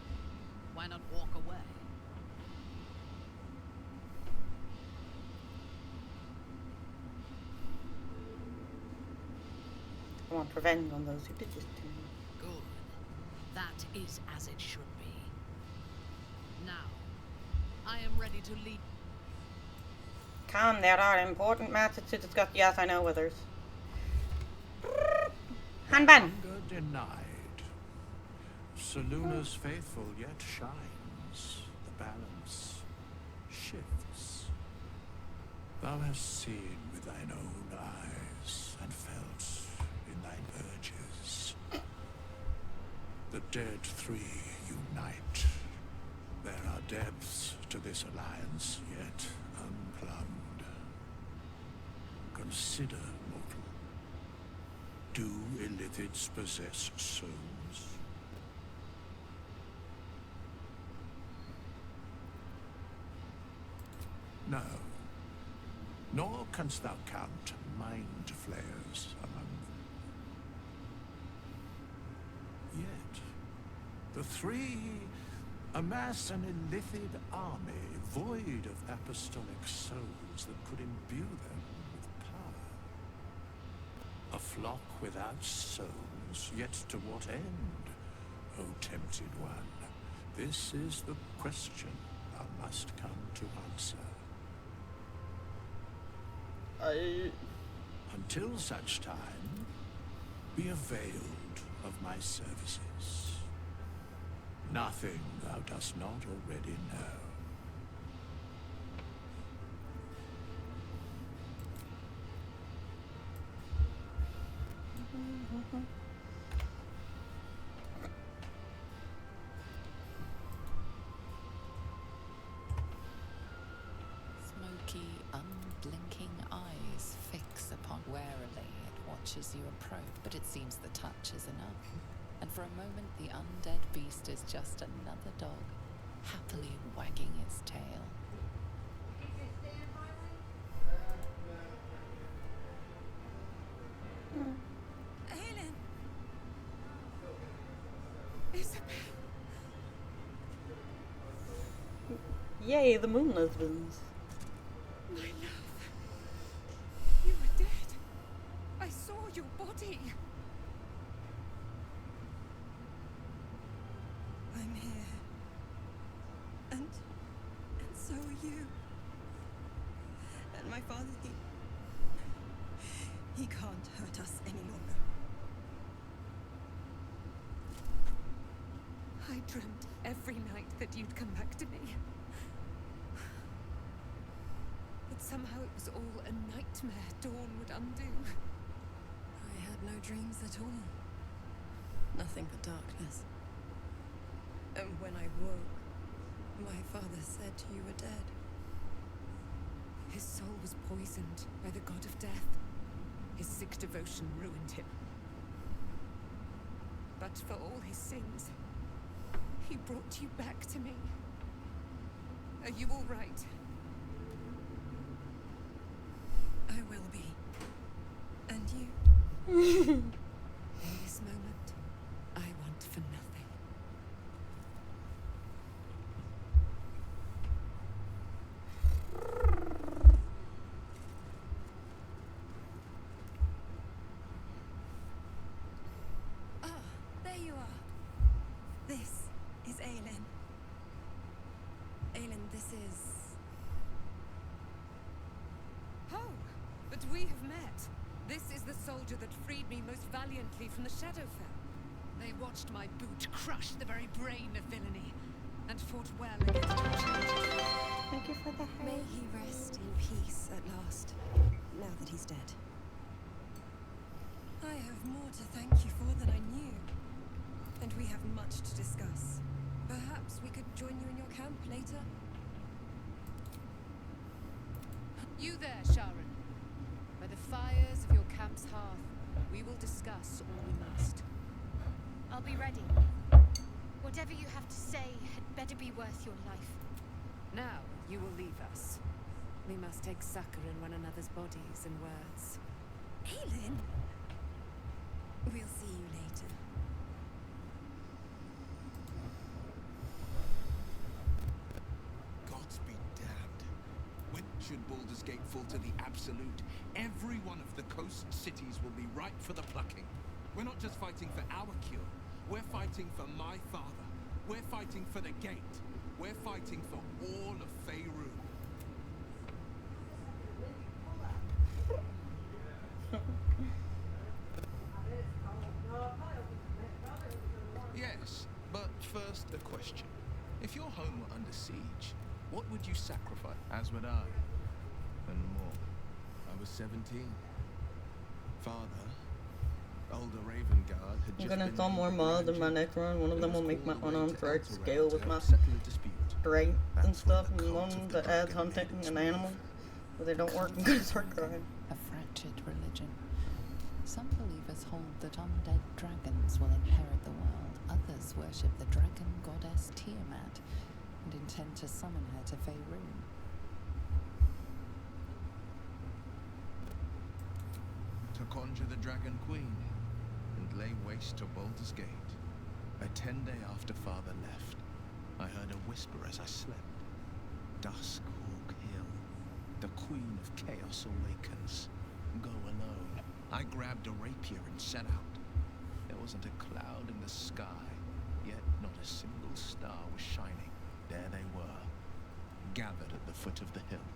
Why not walk away? I want revenge on those who did this to me. Good. That is as it should be. Now, I am ready to lead. Come, there are important matters to discuss. Yes, I know, Withers. Hanban! Hunger denied. Saluna's faithful yet shines. The balance shifts. Thou hast seen with thine own eyes and felt in thine urges. The dead three unite. There are depths to this alliance yet unplumbed. Consider, mortal. Do illithids possess souls? No. Nor canst thou count mind flayers among them. Yet, the three amass an illithid army void of apostolic souls that could imbue them with power. A flock without souls, yet to what end, O tempted one? This is the question thou must come to answer. Until such time, be availed of my services. Nothing thou dost not already know. Smoky, unblinking eyes fix upon. Warily it watches you approach, but it seems the touch is enough. And for a moment the undead beast is just another dog, happily wagging its tail. Helen! Isabel! Yay, the Moon Lesbians. My love. You were dead. I saw your body. I'm here. And so are you. And my father, he can't hurt us any longer. I dreamt every night that you'd come back to me. But somehow it was all a nightmare Dawn would undo. I had no dreams at all. Nothing but darkness. And when I woke, my father said you were dead. His soul was poisoned by the god of death. His sick devotion ruined him. But for all his sins, he brought you back to me. Are you all right? I will be. And you? In this moment, I want for nothing. Ah, there you are. This is Aelin. Aelin, this is... Oh, but we have met. This is the soldier that freed me most valiantly from the Shadowfell. They watched my boot crush the very brain of villainy, and fought well against your challenges. Thank you for the help. May he rest in peace at last, now that he's dead. I have more to thank you for than I knew, and we have much to discuss. Perhaps we could join you in your camp later? You there, Sharon. By the fires of your camp's hearth, we will discuss all we must. I'll be ready. Whatever you have to say had better be worth your life. Now, you will leave us. We must take succor in one another's bodies and words. Aelin? We'll see you later. Gods be damned. When should Baldur's Gate fall to the Absolute, every one of the coast cities will be ripe for the plucking. We're not just fighting for our cure. We're fighting for my father. We're fighting for the Gate. We're fighting for all of Faerun. Yes, but first a question. If your home were under siege, what would you sacrifice? As would I. And more. I was 17. Father, older Ravengard, had I'm just gonna been install named more the mods in my Grand next run. One of Duke. them will It was make my called away unarmed to right Elturel scale with to my help settle a dispute. strength and That's when stuff, the and cult one of the that adds dragon hunting made its and move. animals, but they don't work in Cult good of sword Dragon, crime. a fractured religion. Some believers hold that undead dragons will inherit the world. Others worship the dragon goddess Tiamat and intend to summon her to Faerun. To conjure the Dragon Queen and lay waste to Baldur's Gate. A 10-day after Father left, I heard a whisper as I slept. Duskhawk Hill. The Queen of Chaos awakens. Go alone. I grabbed a rapier and set out. There wasn't a cloud in the sky, yet not a single star was shining. There they were, gathered at the foot of the hill.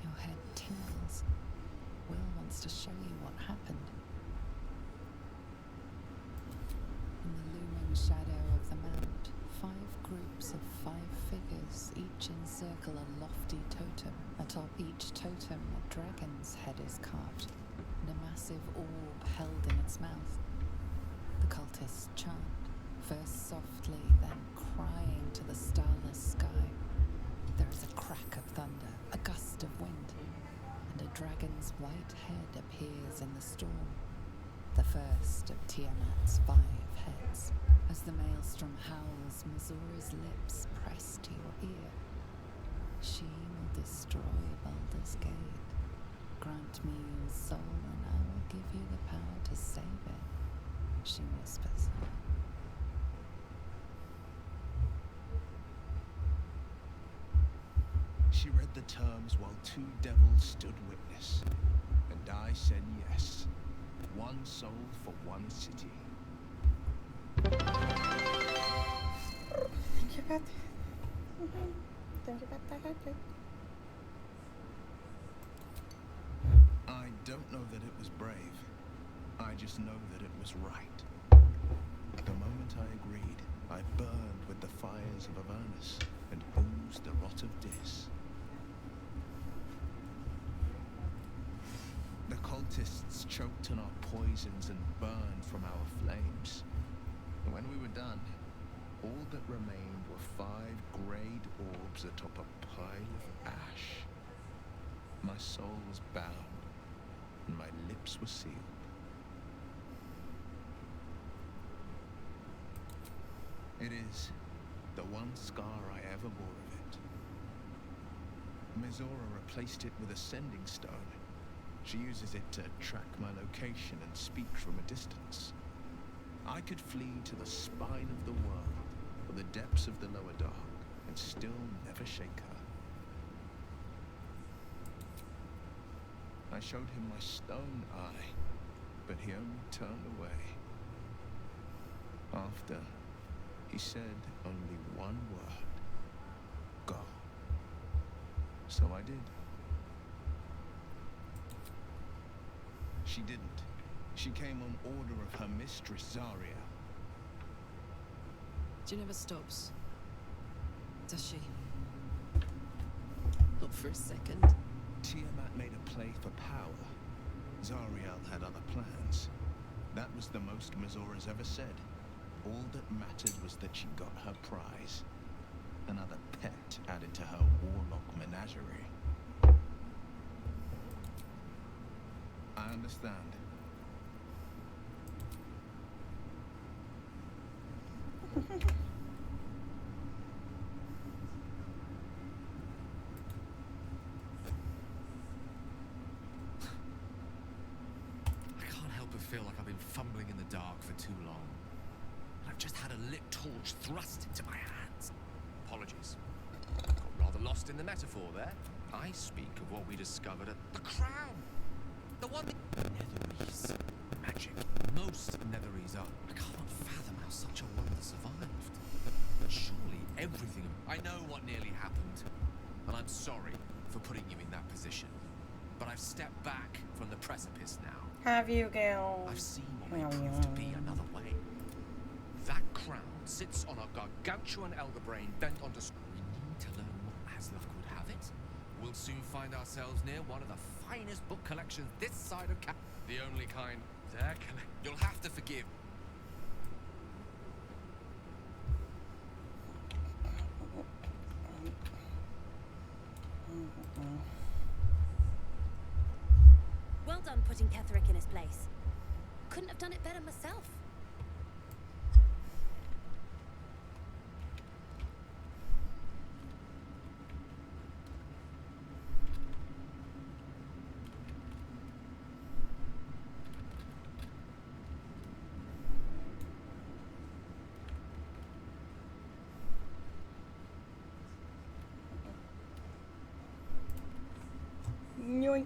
Your head tingles. Will wants to show you what happened. In the looming shadow of the mount, 5 groups of 5 figures each encircle a lofty totem. Atop each totem, a dragon's head is carved, and a massive orb held in its mouth. The cultists chant, first softly, then crying to the starless sky. There is a crack of thunder, a gust of wind, and a dragon's white head appears in the storm. The first of Tiamat's 5 heads. As the maelstrom howls, Mizora's lips press to your ear. She will destroy Baldur's Gate. Grant me your soul and I will give you the power to save it, she whispers. She read the terms while 2 devils stood witness, and I said yes. 1 soul for 1 city. Thank you, Beth. Thank you, Beth. I don't know that it was brave. I just know that it was right. The moment I agreed, I burned with the fires of Avernus and oozed the rot of Dis. The cultists choked on our poisons and burned from our flames. And when we were done, all that remained were 5 greyed orbs atop a pile of ash. My soul was bound, and my lips were sealed. It is the one scar I ever bore of it. Mizora replaced it with a sending stone. She uses it to track my location and speak from a distance. I could flee to the spine of the world, or the depths of the lower dark, and still never shake her. I showed him my stone eye, but he only turned away. After, he said only one word. Go. So I did. She didn't. She came on order of her mistress, Zarya. She never stops. Does she? Not for a second. Tiamat made a play for power. Zariel had other plans. That was the most Mizora's ever said. All that mattered was that she got her prize. Another pet added to her warlock menagerie. understand. I can't help but feel like I've been fumbling in the dark for too long. I've just had a lit torch thrust into my hands. Apologies. Got rather lost in the metaphor there. I speak of what we discovered at the Crown. The one that... Netherese. Magic. Most Netherese are. I can't fathom how such a wonder survived. Surely everything... I know what nearly happened, and I'm sorry for putting you in that position. But I've stepped back from the precipice now. Have you, Gil? I've seen what may prove to be another way. That crown sits on a gargantuan elder brain bent onto... We need to learn what Aslov could have it. We'll soon find ourselves near one of the finest book collections this side of the only kind there. You'll have to forgive. Well done putting Ketherick in his place. Couldn't have done it better myself. Yoink.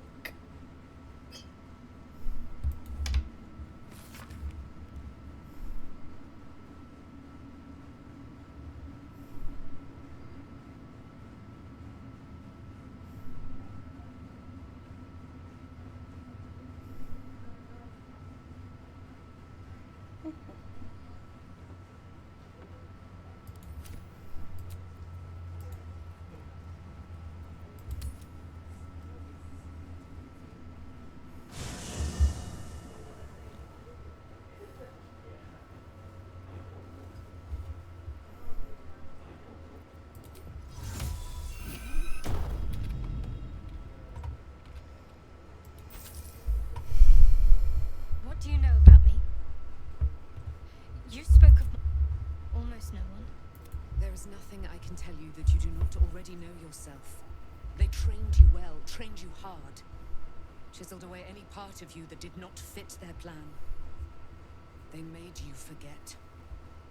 What do you know about me? You spoke of almost no one. There is nothing I can tell you that you do not already know yourself. They trained you well, trained you hard. Chiseled away any part of you that did not fit their plan. They made you forget.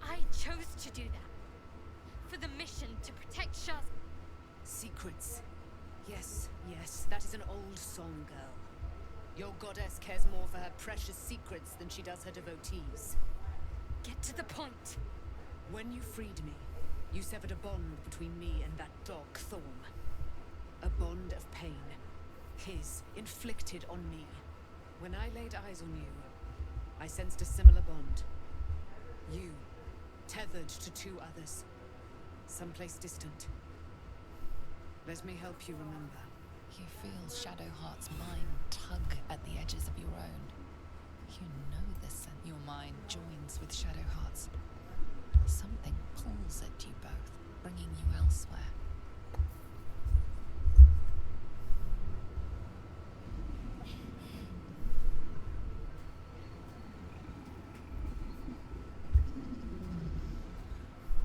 I chose to do that. For the mission to protect Shaz. Secrets. Yes, yes, that is an old song, girl. Your goddess cares more for her precious secrets than she does her devotees. Get to the point. When you freed me, you severed a bond between me and that dog, Thorm. A bond of pain. His, inflicted on me. When I laid eyes on you, I sensed a similar bond. You, tethered to two others. Someplace distant. Let me help you remember. You feel Shadowheart's mind tug at the edges of your own. You know this, and your mind joins with Shadowheart's. Something pulls at you both, bringing you elsewhere.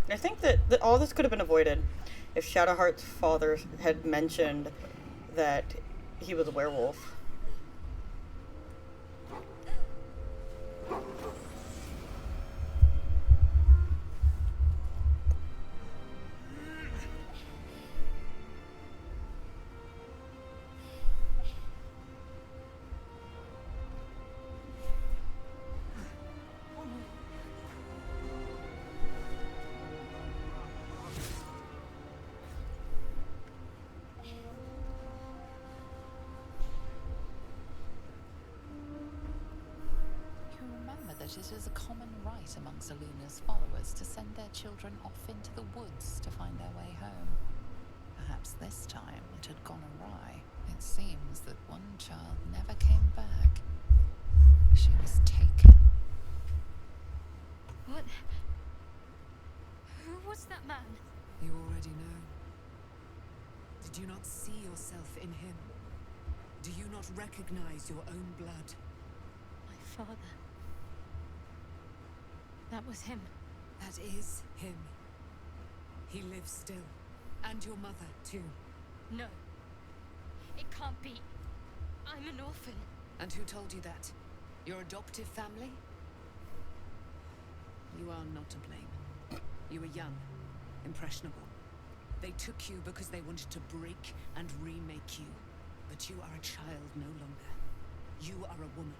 I think that all this could have been avoided if Shadowheart's father had mentioned that he was a werewolf. It is a common right among Seluna's followers to send their children off into the woods to find their way home. Perhaps this time it had gone awry. It seems that one child never came back. She was taken. What? Who was that man? You already know. Did you not see yourself in him? Do you not recognize your own blood? father. That was him. That is him. He lives still. And your mother, too. No. It can't be. I'm an orphan. And who told you that? Your adoptive family? You are not to blame. You were young, impressionable. They took you because they wanted to break and remake you. But you are a child no longer. You are a woman.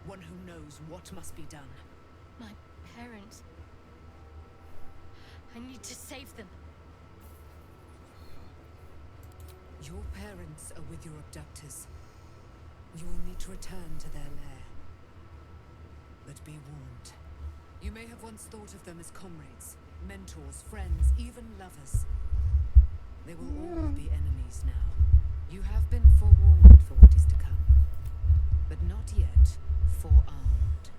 One who knows what must be done. My parents. I need to save them. Your parents are with your abductors. You will need to return to their lair. But be warned. You may have once thought of them as comrades, mentors, friends, even lovers. They will all be enemies now. You have been forewarned for what is to come, but not yet forearmed.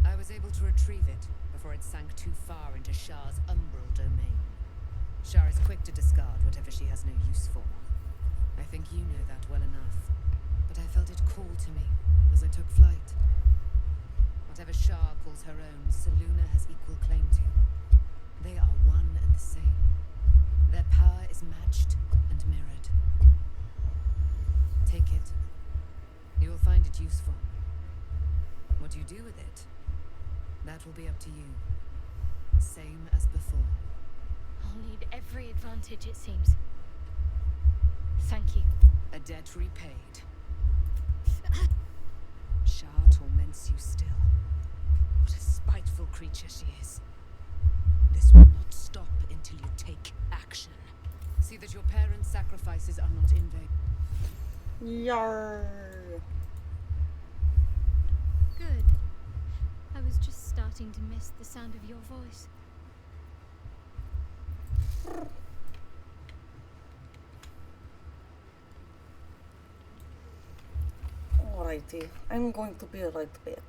I was able to retrieve it before it sank too far into Shah's umbral domain. Shah is quick to discard whatever she has no use for. I think you know that well enough. But I felt it call to me as I took flight. Whatever Shah calls her own, Selûne has equal claim to. They are one and the same. Their power is matched and mirrored. Take it. You will find it useful. What you do with it, that will be up to you. Same as before. I'll need every advantage, it seems. Thank you. A debt repaid. Shah torments you still. What a spiteful creature she is. This will not stop until you take action. See that your parents' sacrifices are not in vain. Yarr. Good. I was just starting to miss the sound of your voice. Alrighty, I'm going to be right back.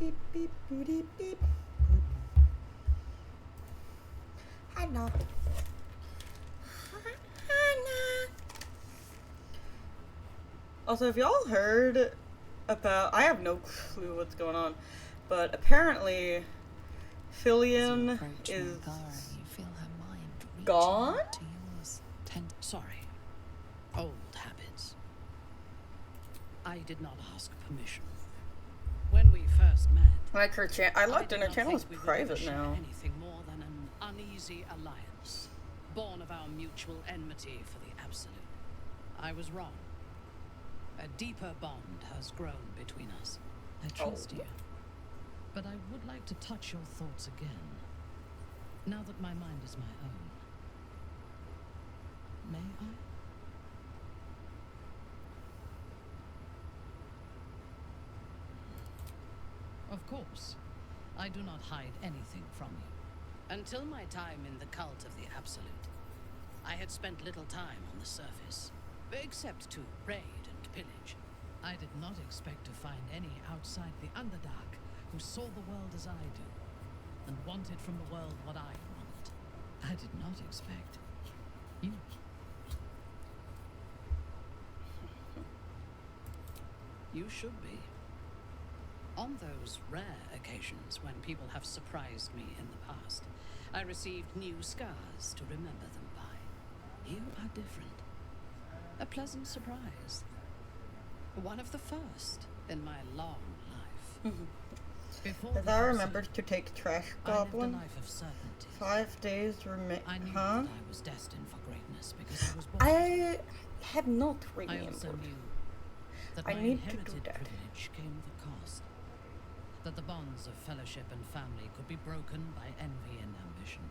beep, beep, boop, beep. Hannah. Hannah. Also, have y'all heard about... I have no clue what's going on, but apparently Fillion is gone? Sorry. Old habits. I did not ask permission. When we first met, Like her I looked and her did not channel is think we would private ever share now. anything more than an uneasy alliance, born of our mutual enmity for the absolute. I was wrong. A deeper bond has grown between us. I trust you. But I would like to touch your thoughts again, now that my mind is my own. May I? Of course. I do not hide anything from you. Until my time in the cult of the Absolute, I had spent little time on the surface, except to raid and pillage. I did not expect to find any outside the Underdark who saw the world as I do, and wanted from the world what I want. I did not expect you. You should be. On those rare occasions when people have surprised me in the past, I received new scars to remember them by. You are different. A pleasant surprise. One of the first in my long life. Before As I remembered to take Trash Goblin, I lived a life of certainty. 5 days remain. I knew Huh? that I was destined for greatness because I was born. I have not I also remembered. knew that I my need to do inherited that. privilege came with a cost. That the bonds of fellowship and family could be broken by envy and ambition.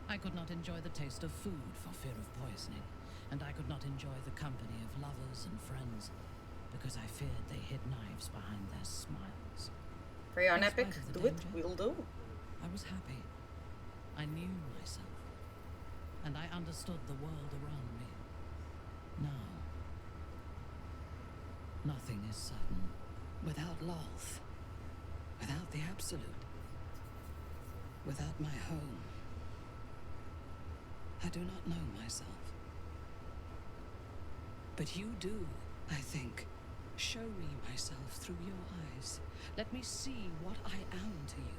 I could not enjoy the taste of food for fear of poisoning, and I could not enjoy the company of lovers and friends because I feared they hid knives behind their smiles. Very on In epic. spite of the Do it. danger, We'll do. I was happy. I knew myself, and I understood the world around me. Now, nothing is certain without Lolth, without the Absolute, without my home. I do not know myself. But you do, I think. Show me myself through your eyes. Let me see what I am to you.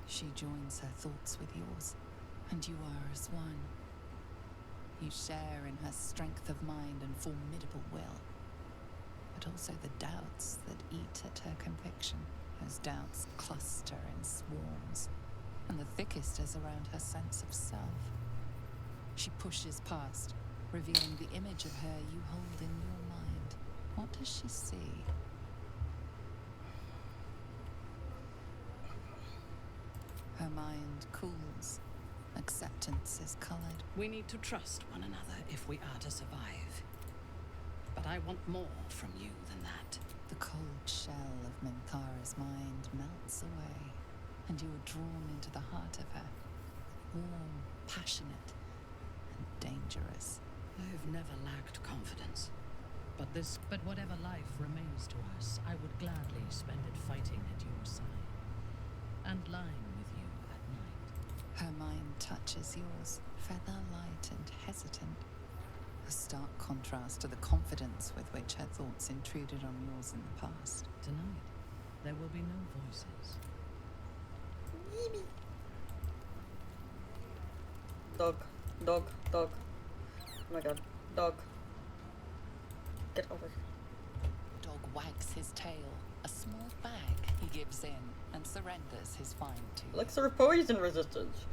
She joins her thoughts with yours, and you are as one. You share in her strength of mind and formidable will, but also the doubts that eat at her conviction. Those doubts cluster in swarms, and the thickest is around her sense of self. She pushes past, revealing the image of her you hold in your mind. What does she see? Her mind cools. Acceptance is colored. We need to trust one another if we are to survive. But I want more from you than that. The cold shell of Minthara's mind melts away, and you are drawn into the heart of her. Warm, passionate, and dangerous. I have never lacked confidence. But whatever life remains to us, I would gladly spend it fighting at your side. And lying with you at night. Her mind touches yours, feather light and hesitant. A stark contrast to the confidence with which her thoughts intruded on yours in the past. Tonight, there will be no voices. Dog. Dog. Dog. Oh my god. Dog. Get over here. Dog wags his tail. A small bag he gives in and surrenders his find to you. Elixir of poison resistance.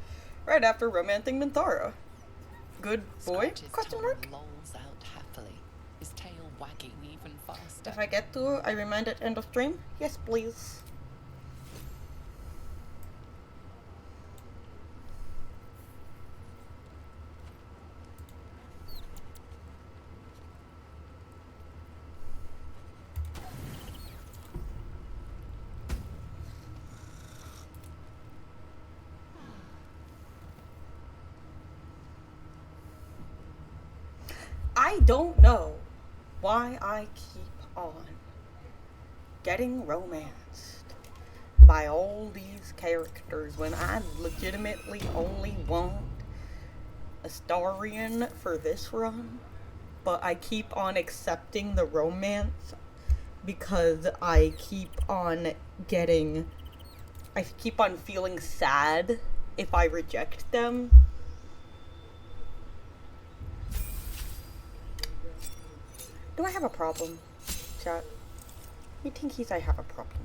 Right after romancing Minthara. Good boy? Scratch's Question tongue mark? lolls out happily, his tail wagging even faster. If I get to, I remind at end of stream. Yes, please. I don't know why I keep on getting romanced by all these characters when I legitimately only want a Starian for this run, but I keep on accepting the romance because I keep on feeling sad if I reject them. Do I have a problem, chat? Me thinkies I have a problem.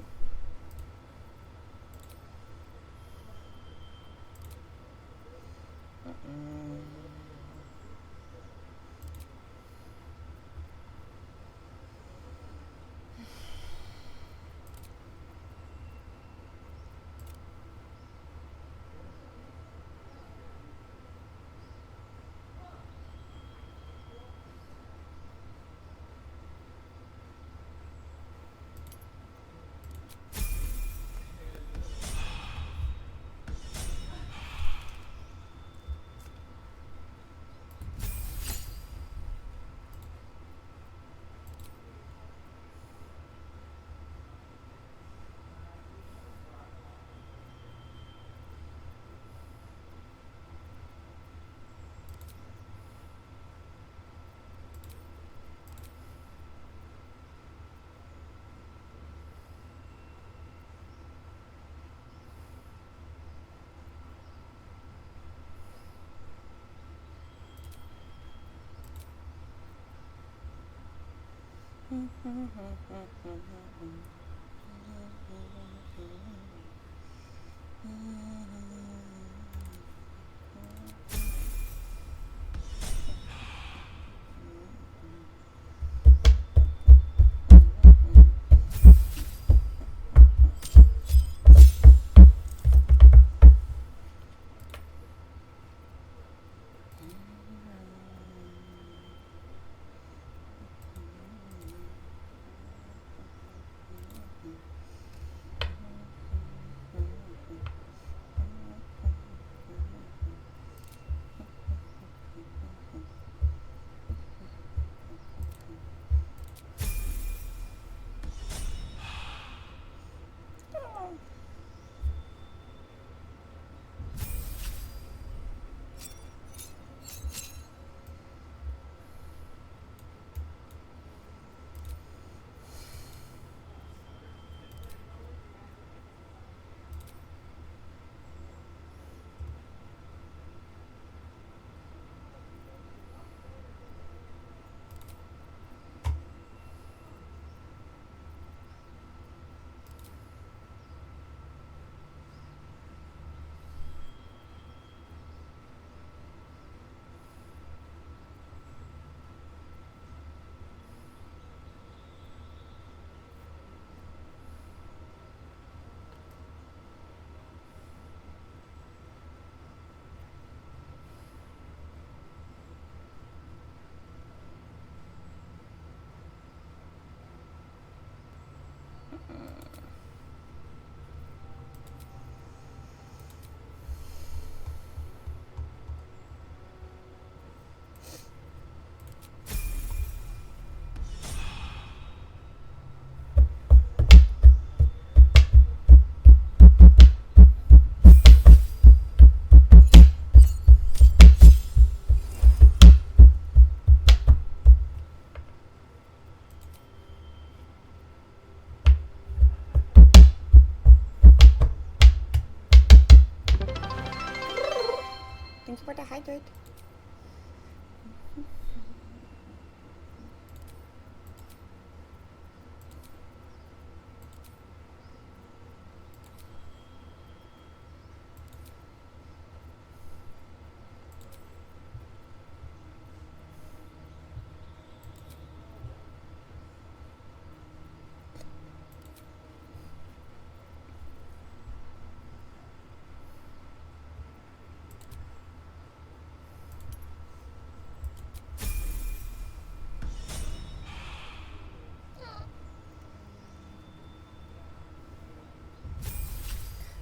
Thanks for the hydrate.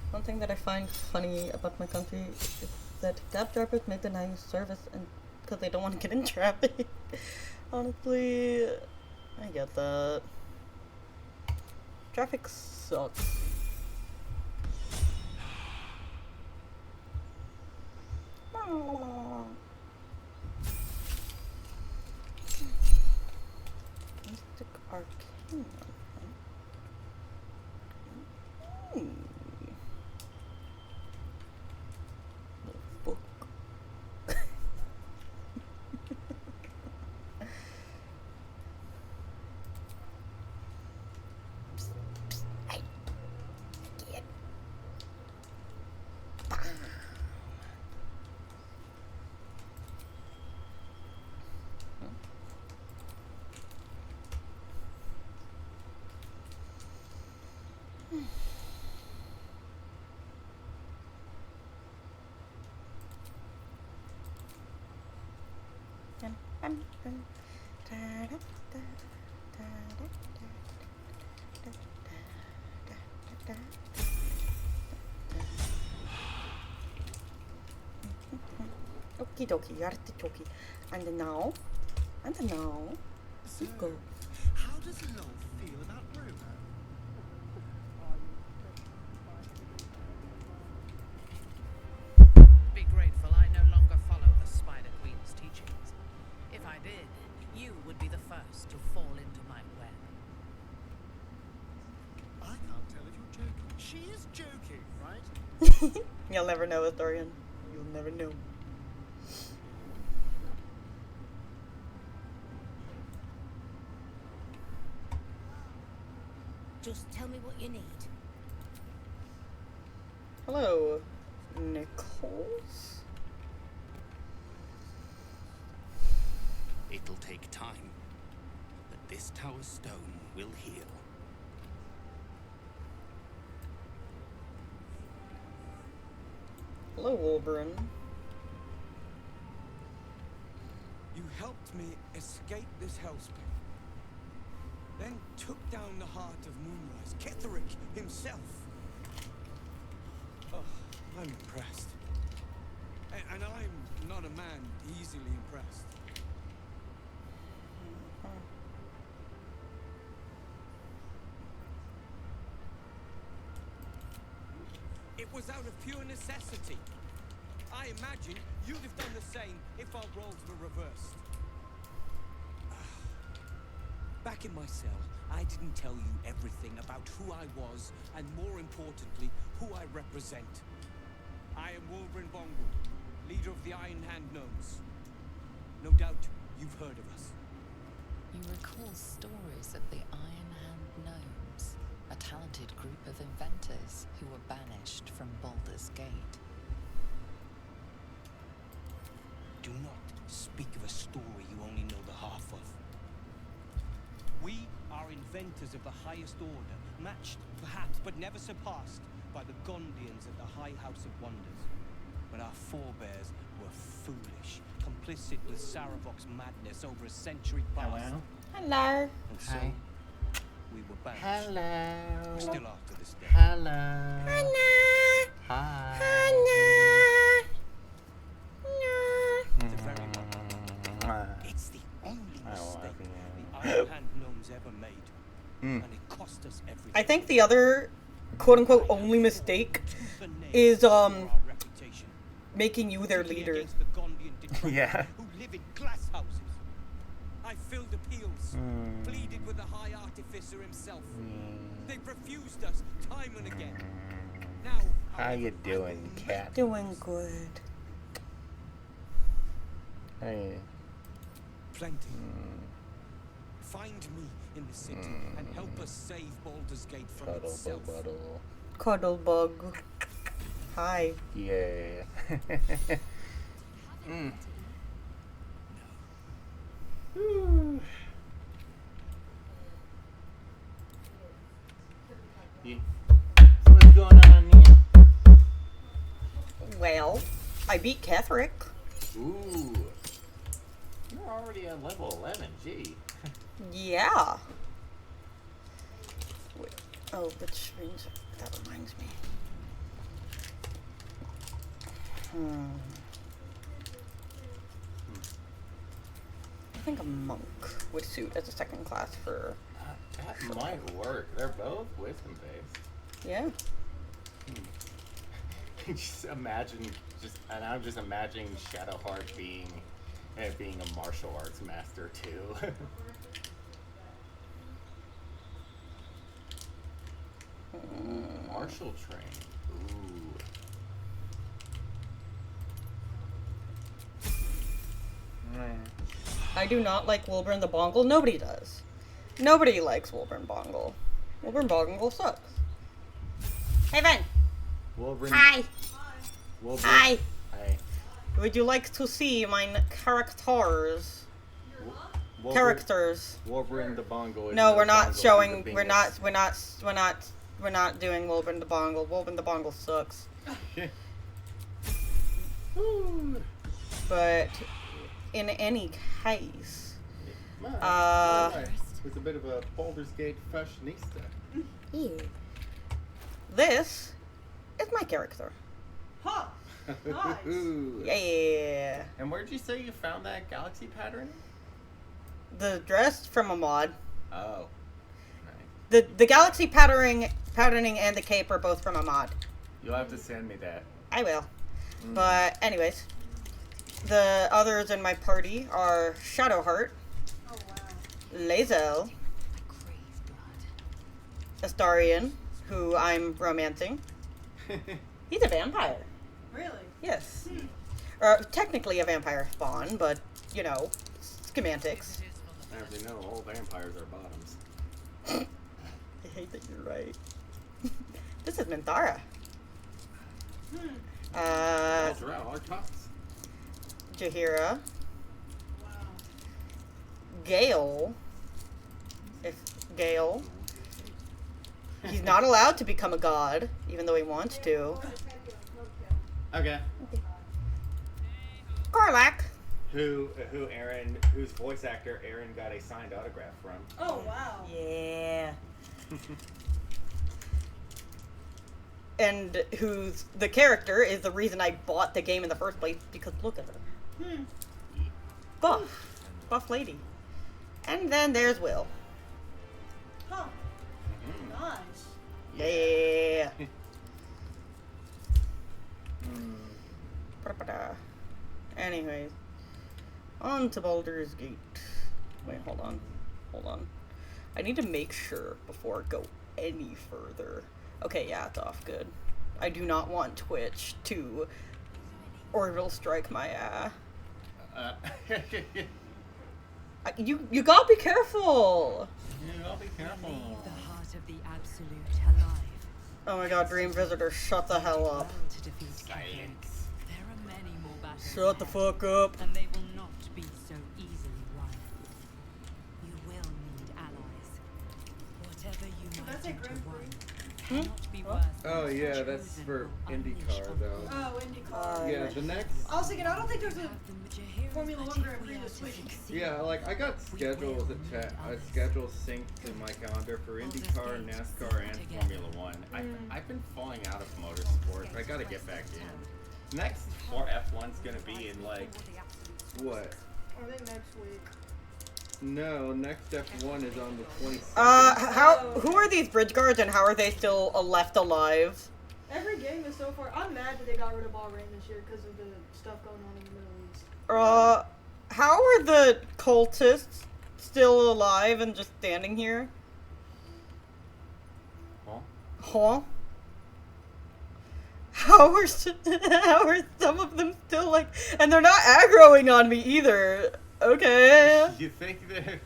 One thing that I find funny about my country is that cab drivers make the nice service and because they don't want to get in traffic. Honestly, I get that. Traffic sucks. Mystic Arcana. Book. Okie dokie, artichoke. And now, we go. How does love feel about Bruno? Be grateful I no longer follow the Spider Queen's teachings. If I did, you would be the first to fall into my web. I can't tell if you're joking. She is joking, right? You'll never know, Dorian. You'll never know. Just tell me what you need. Hello, Nichols. It'll take time, but this tower stone will heal. Hello, Wolverine. You helped me escape this hellspace. Then took down the heart of Moonrise, Ketherick himself. Oh, I'm impressed. And I'm not a man easily impressed. It was out of pure necessity. I imagine you'd have done the same if our roles were reversed. Back in my cell, I didn't tell you everything about who I was, and more importantly, who I represent. I am Wolverine Bongo, leader of the Iron Hand Gnomes. No doubt you've heard of us. You recall stories of the Iron Hand Gnomes, a talented group of inventors who were banished from Baldur's Gate. Do not speak of a story you only know the half of. We are inventors of the highest order, matched, perhaps, but never surpassed by the Gondians at the High House of Wonders. But our forebears were foolish, complicit with Saravok's madness over a century past. Hello. And so, we were banished. Hello. We're still after this day. Hello. Hannah. Hi. Hannah. The very one. It's the only mistake the Iron Hand Gnomes ever made. And it cost us everything. I think the other quote-unquote only mistake is making you their leader. Yeah. Who live in glass houses. I filled appeals, pleaded with the High Artificer himself. They've refused us time and again. Now, How you doing, cat? Doing good. Hey. Plenty. Find me in the city and help us save Baldur's Gate from itself. Cuddlebug. Hi. Yeah. What's going on here? Well, I beat Ketherick. Ooh. You're already at level 11, gee. Yeah. Wait. Oh, which means that reminds me. I think a monk. would suit as a second class for. That might work. They're both wisdom based. Yeah. Just imagine, and I'm just imagining Shadowheart being a martial arts master too. Martial training. Ooh. I do not like Wilburn the Bongle. Nobody does. Nobody likes Wilburn Bongle. Wilburn Bongle sucks. Hey, Ben. Wilburn. Hi. Wilburn. Hi. Hi. Would you like to see my characters? Wilburn, Characters. Wilburn the Bongle. No, we're not Bongle, showing. the We're not doing Wilburn the Bongle. Wilburn the Bongle sucks. But in any case, it's a bit of a Baldur's Gate fashionista. Yeah. This is my character. Huh. Nice. Yeah. And where'd you say you found that galaxy pattern? The dress from a mod. Oh. The galaxy patterning and the cape are both from a mod. You'll have to send me that. I will. But anyways, the others in my party are Shadowheart, Lae'zel, Astarion, who I'm romancing. He's a vampire. Really? Yes. Technically a vampire spawn, but, you know, semantics. As you know, all vampires are bottoms. I hate that you're right. This is Minthara. Our tops. Jaheira. Gale. Gale. He's not allowed to become a god, even though he wants to. Okay. Karlach. Whose voice actor Aaron got a signed autograph from. Oh, wow. Yeah. And who's the character is the reason I bought the game in the first place, because look at her. Buff lady. And then there's Will. Huh. Nice. Yeah. Anyways, on to Baldur's Gate. Wait, hold on. I need to make sure before I go any further. Okay, yeah, it's off. Good. I do not want Twitch to orbital strike my You gotta be careful. You gotta be careful. Leave the heart of the absolute alive. Oh my god, Dream Visitor, shut the hell up. To defeat Science. There are many more battles Shut the fuck up. and they will not be so easily won. You will need allies. Whatever you might do to one cannot be worse. Oh yeah, that's for IndyCar though. Oh, IndyCar. Yeah, the next. I was thinking, I don't think there's a Formula 1 Grand Prix this week. Yeah, like I got schedules schedule synced to my calendar for IndyCar, NASCAR, and Formula 1. I've been falling out of motorsports. I gotta get back in. Next F1's gonna be in like what? I think next week. No, next F1 is on the 22nd. Who are these bridge guards and how are they still left alive? Every game is so far. I'm mad that they got rid of Bahrain this year because of the stuff going on in the Middle East. How are the cultists still alive and just standing here? Huh? How are some of them still like, and they're not aggroing on me either. Okay. You think they're...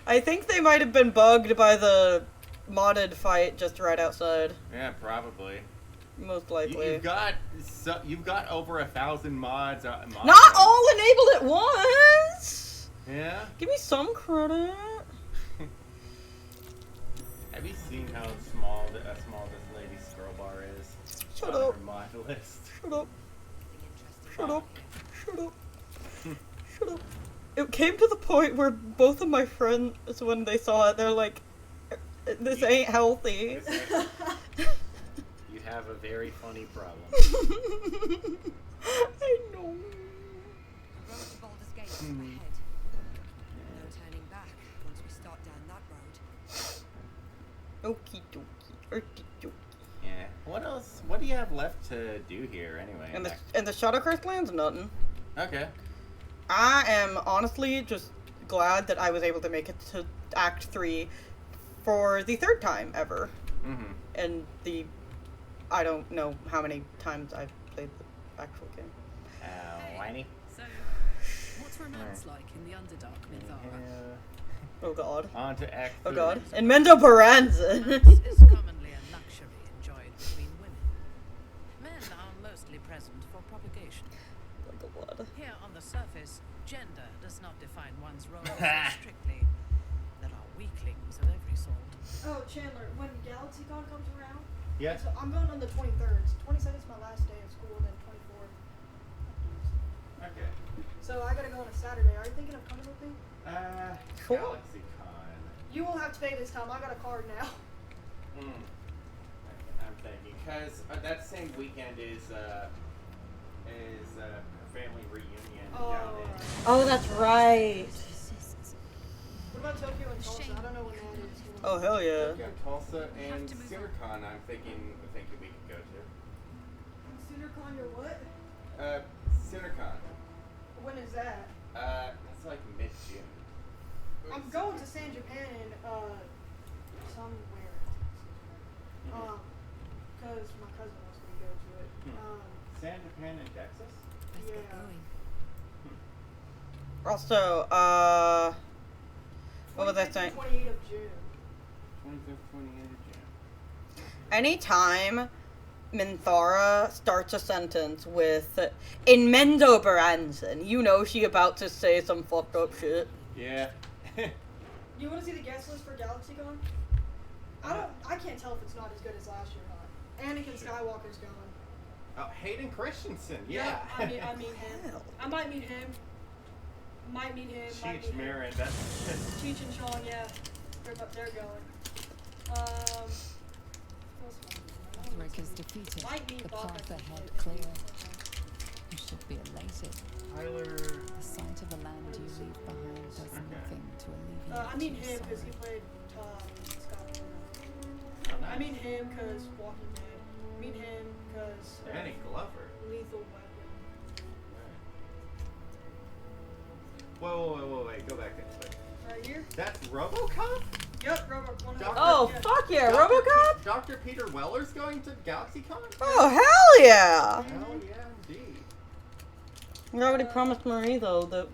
I think they might have been bugged by the modded fight just right outside. Yeah, probably. Most likely. You've got over 1,000 mods. Not all enabled at once. Yeah. Give me some credit. Have you seen how small this lady's scroll bar is? Shut on up. Her mod list. Shut up. Shut up. Shut up. Shut up. It came to the point where both of my friends, when they saw it, they're like, "This ain't healthy." You have a very funny problem. I know. The road to Baldur's Gate is ahead. No turning back. do here anyway. In the Shadowcrest lands, nothing. Okay. I am honestly just glad that I was able to make it to Act 3 for the 3rd time ever. Mm-hmm. And I don't know how many times I've played the actual game. Whiny. So, what's romance like in the Underdark, Minthara? Oh god. On to Act 3. Oh god. And Mendo Baranza. Is commonly a luxury enjoyed between women. Men are mostly present for propagation. Here on the surface, gender does not define one's role so strictly. There are weaklings of every sort. Oh, Chandler, when GalaxyCon comes around, Yeah. so I'm going on the 23rd. 22nd is my last day of school, then 24th. Okay. So I gotta go on a Saturday. Are you thinking of coming with me? GalaxyCon. You won't have to pay this time. I got a card now. I'm thinking, because that same weekend is a family reunion down in... Oh, that's right. What about Tokyo and Tulsa? I don't know when that is. Oh, hell yeah. Tokyo and Tulsa and SoonerCon I'm thinking we could go to. SoonerCon, you're what? SoonerCon. When is that? That's like mid-June. I'm going to San Japan in, somewhere. Because my cousin wants me to go to it. San Japan and Texas? Yeah. Also, what was I saying? 28th of June. 25th, 28th of June. Anytime Minthara starts a sentence with "in Mendo Baranzan," you know she about to say some fucked up shit. Yeah. You want to see the guest list for GalaxyCon? I can't tell if it's not as good as last year or not. Anakin Skywalker's going. Oh, Hayden Christensen, yeah. I mean him. I might meet him. Might meet him. Cheech Marin, that's... Cheech and Sean, yeah. They're going. Ketheric is defeated. Might meet The Bob path at ahead clear. You should be elated. Tyler... The sight of the land you leave behind does nothing to alleviate I mean your him because he sorrow. played Todd in Scott. Oh, nice. I mean him because Walking Dead. I mean him because Danny Glover. Lethal Weapon. Whoa, wait, go back a second. Right here? That's RoboCop? Yep, RoboCop. Oh, fuck yeah, RoboCop? Dr. Peter Weller's going to GalaxyCon? Oh, hell yeah! Hell yeah, indeed. We already promised Marie, though, that...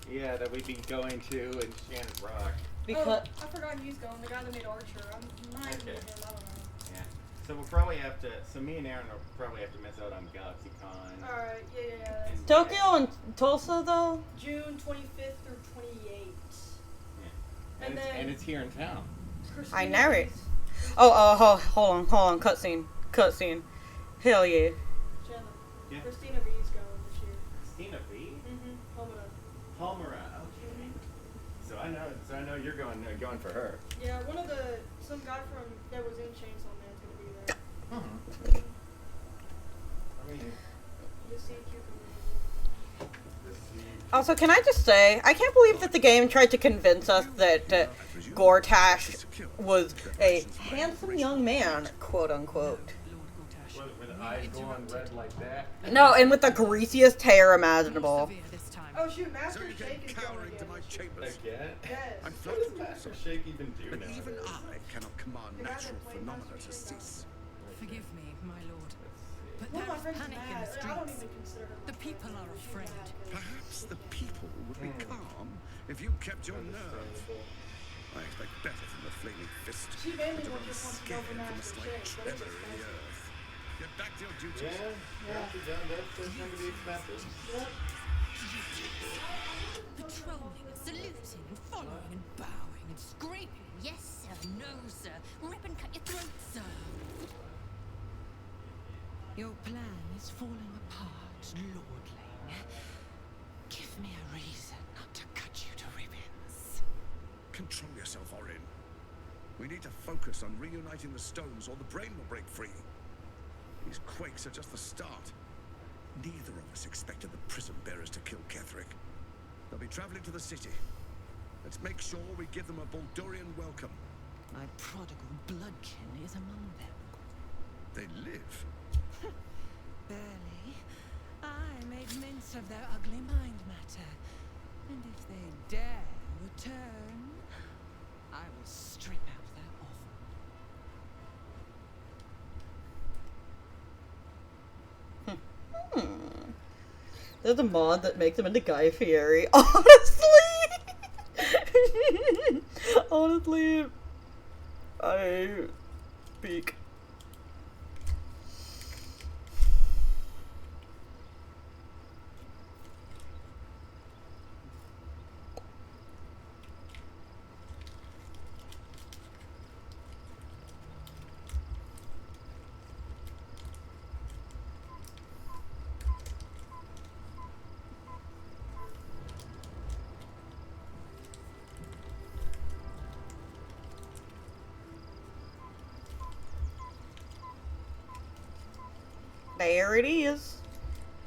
Yeah, that we'd be going to in Shannon Rock. Because... I forgot he's going, the guy that made Archer. I might meet him, I don't know. Yeah. So we'll probably have to... So me and Aaron will probably have to miss out on GalaxyCon. Alright, yeah. Tokyo and Tulsa, though? June 25th through 28th. Yeah. And it's here in town. I narrate. Oh, hold on. Cutscene. Hell yeah. Yeah. Christina V's going this year. Christina V? Mm-hmm. Palmera. Okay. So I know you're going for her. Yeah, some guy that was in Chainsaw Man's gonna be there. I mean... You'll see Also, can I just say, I can't believe that the game tried to convince us that Gortash was a handsome young man, quote unquote. With eyes going red like that? No, and with the greasiest hair imaginable. Oh shoot, Master Shake is going Again? Yes. What does Master Shake even do But now? even I cannot command natural phenomena to cease. Forgive me, my lord. But One of there my is friends is panic in mad. the I don't streets. even consider her The people are afraid. Perhaps the people would be calm if you kept your nerve. I expect better from the flaming fist. She mainly but just wants to go scared for from a Master slight Shake, but it's tremor in the expensive. earth. Get back to your duties. That's going to be expensive. Patrolling, saluting, and following, and bowing, and screaming. Yes, sir. No, sir. Rip and cut your throat, sir. Your plan is falling apart, lordling. Give me a reason not to cut you to ribbons. Control yourself, Orin. We need to focus on reuniting the stones or the brain will break free. These quakes are just the start. Neither of us expected the prison bearers to kill Ketheric. They'll be traveling to the city. Let's make sure we give them a Baldurian welcome. My prodigal bloodkin is among them. They live. Barely. I made mince of their ugly mind matter. And if they dare return, I will strip out their offering. There's a mod that makes him into Guy Fieri. Honestly! Honestly, I speak. There it is.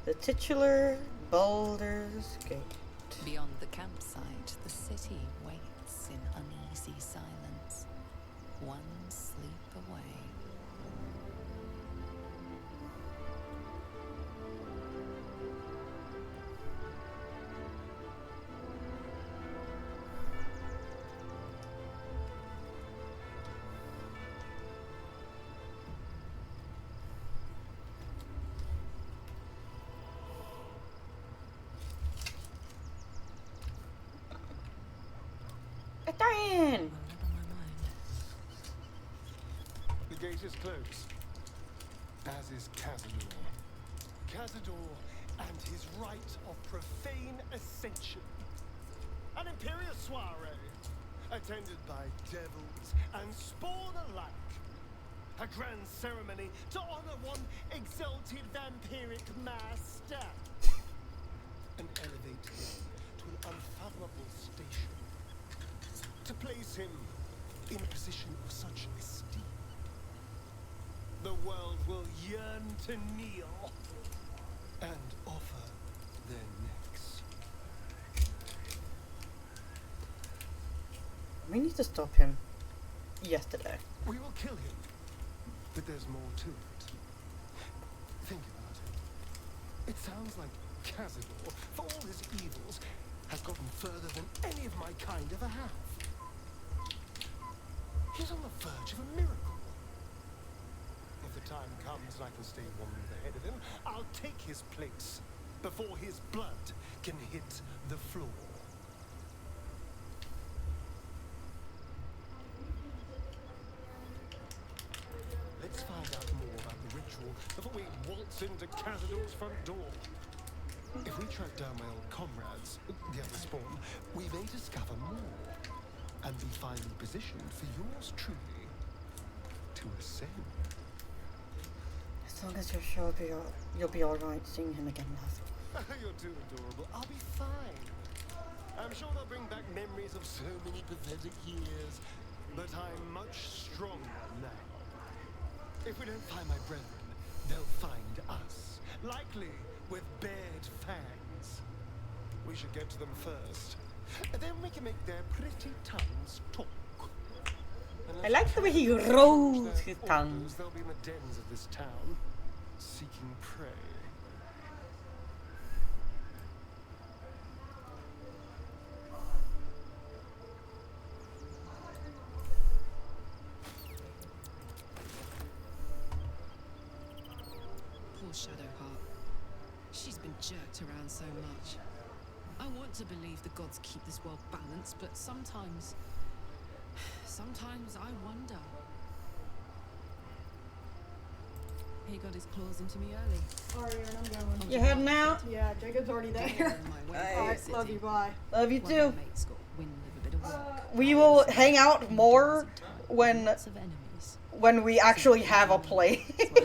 The titular Baldur's Gate. Beyond the campsite, the city waits in uneasy silence, one sleep away. Diane! The gate is closed, as is Cazador. Cazador and his rite of profane ascension. An imperial soiree, attended by devils and spawn alike. A grand ceremony to honor one exalted vampiric master. And elevate him to an unfathomable station. To place him in a position of such esteem, the world will yearn to kneel and offer their necks. We need to stop him. Yesterday. We will kill him, but there's more to it. Think about it. It sounds like Cazador, for all his evils, has gotten further than any of my kind ever have. He's on the verge of a miracle. If the time comes and I can stay one move ahead of him, I'll take his place before his blood can hit the floor. Let's find out more about the ritual before we waltz into Cazador's front door. If we track down my old comrades, the other spawn, we may discover more. And be finally positioned for yours truly to ascend. As long as you're sure you'll be alright seeing him again, love. You're too adorable. I'll be fine. I'm sure they'll bring back memories of so many pathetic years, but I'm much stronger now. If we don't find my brethren, they'll find us, likely with bared fangs. We should get to them first. Then we can make their pretty tongues talk. I like the way he rolls his tongue. They'll be in the dens of this town, seeking prey. Poor Shadowheart. She's been jerked around so much. I want to believe the gods keep this world balanced, but sometimes I wonder. He got his claws into me early. Alright, Aaron, I'm going. You heading out? Yeah, Jacob's already there. Alright, love you, bye. Love you too. We will hang out more when we actually have a play. He took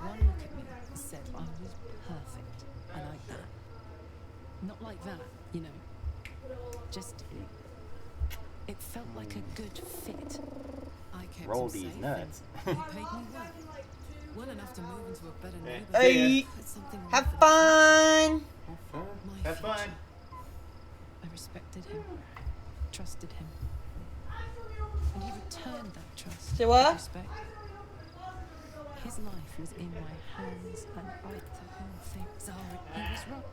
one look at me and said I was perfect. I like that. Not like that, you know. Just it felt like a good fit. I kept Roll him these safe nuts. and he paid me well enough to move into a better neighborhood. Hey, Had something have more for fun. my Have fun. future. I respected him, trusted him, and he returned that trust. Say what? Respect. His life was in my hands, and I the whole thing. Zara, he was wrong.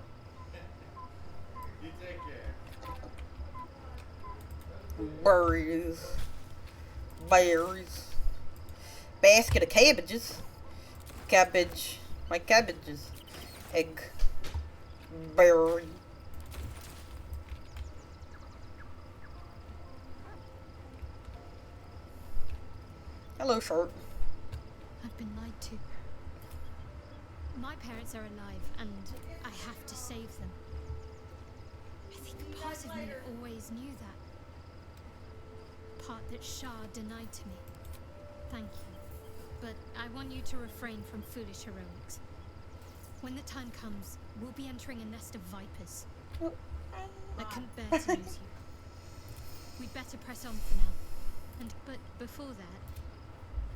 You take care. Berries. Berries. Basket of cabbages. Cabbage. My cabbages. Egg. Berry. Hello, short. I've been lied to. My parents are alive, and I have to save them. I think part of me always knew that. Part that Shah denied to me. Thank you. But I want you to refrain from foolish heroics. When the time comes, we'll be entering a nest of vipers. I couldn't bear to lose you. We'd better press on for now. But before that,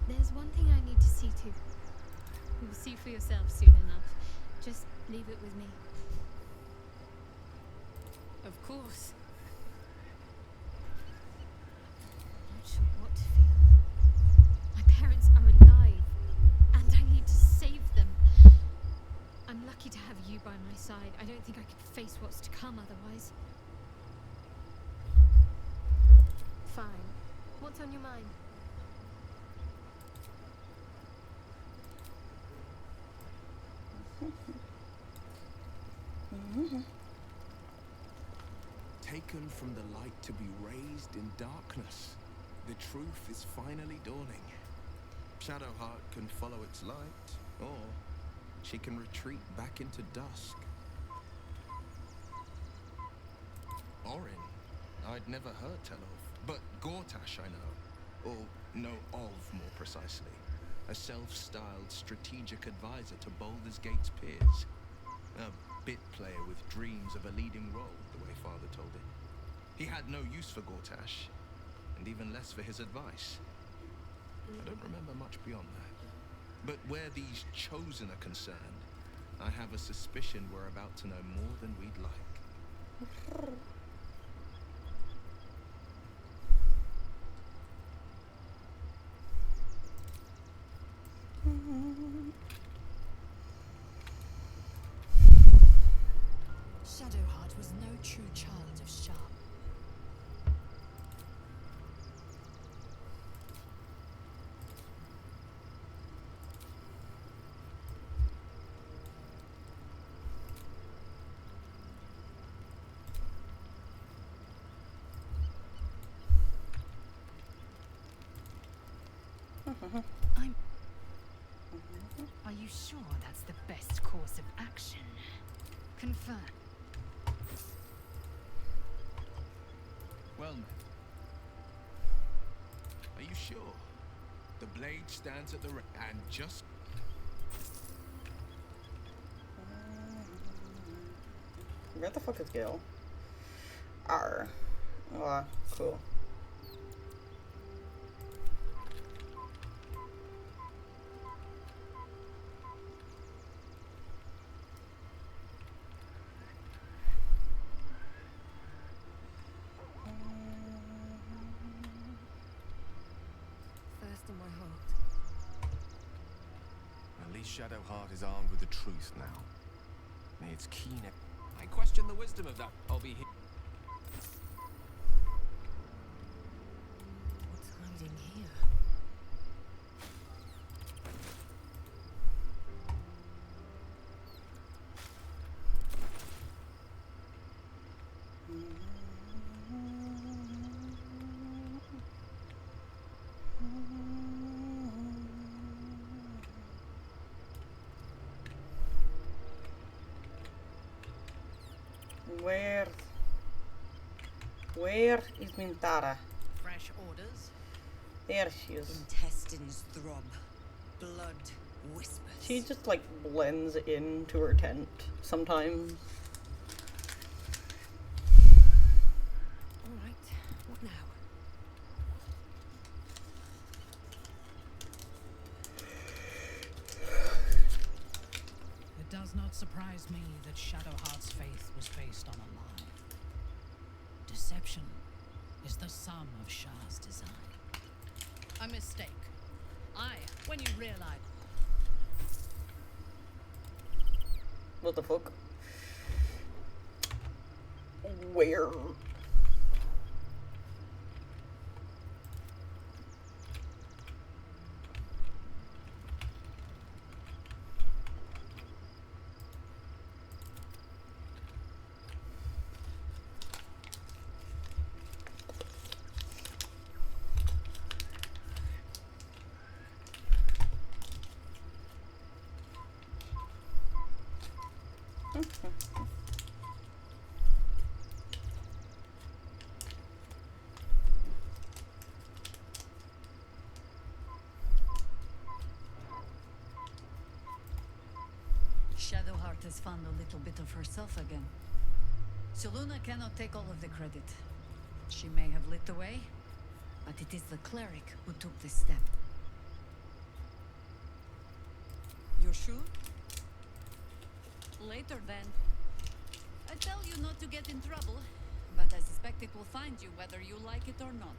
there's one thing I need to see to. You'll see for yourself soon enough. Just leave it with me. Of course. I'm not sure what to feel. My parents are alive, and I need to save them. I'm lucky to have you by my side. I don't think I could face what's to come otherwise. Fine. What's on your mind? Taken from the light to be raised in darkness. The truth is finally dawning. Shadowheart can follow its light, or she can retreat back into dusk. Orin, I'd never heard tell of, but Gortash I know, or know of more precisely. A self-styled strategic advisor to Baldur's Gate's peers. A bit player with dreams of a leading role, the way Father told it. He had no use for Gortash, and even less for his advice. I don't remember much beyond that. But where these chosen are concerned, I have a suspicion we're about to know more than we'd like. Shadowheart was no true child of Shah. Are you sure that's the best course of action? Confirm. Well met. Are you sure? The blade stands at the and just... Where the fuck is Gil? Arr. Oh, cool. First in my heart. At least Shadowheart is armed with the truth now. May its keen... I question the wisdom of that. I'll be here. What's hiding here? Where is Mintara? Fresh orders? There she is. Intestines throb. Blood whispers. She just like blends into her tent sometimes. Alright, what now? It does not surprise me that Shadowheart's faith was based on a lie. Deception is the sum of Shah's design. A mistake. When you realize... What the fuck? Where? Shadowheart has found a little bit of herself again. Soluna cannot take all of the credit. She may have lit the way, but it is the cleric who took this step. You're sure? Later then. I tell you not to get in trouble, but I suspect it will find you whether you like it or not.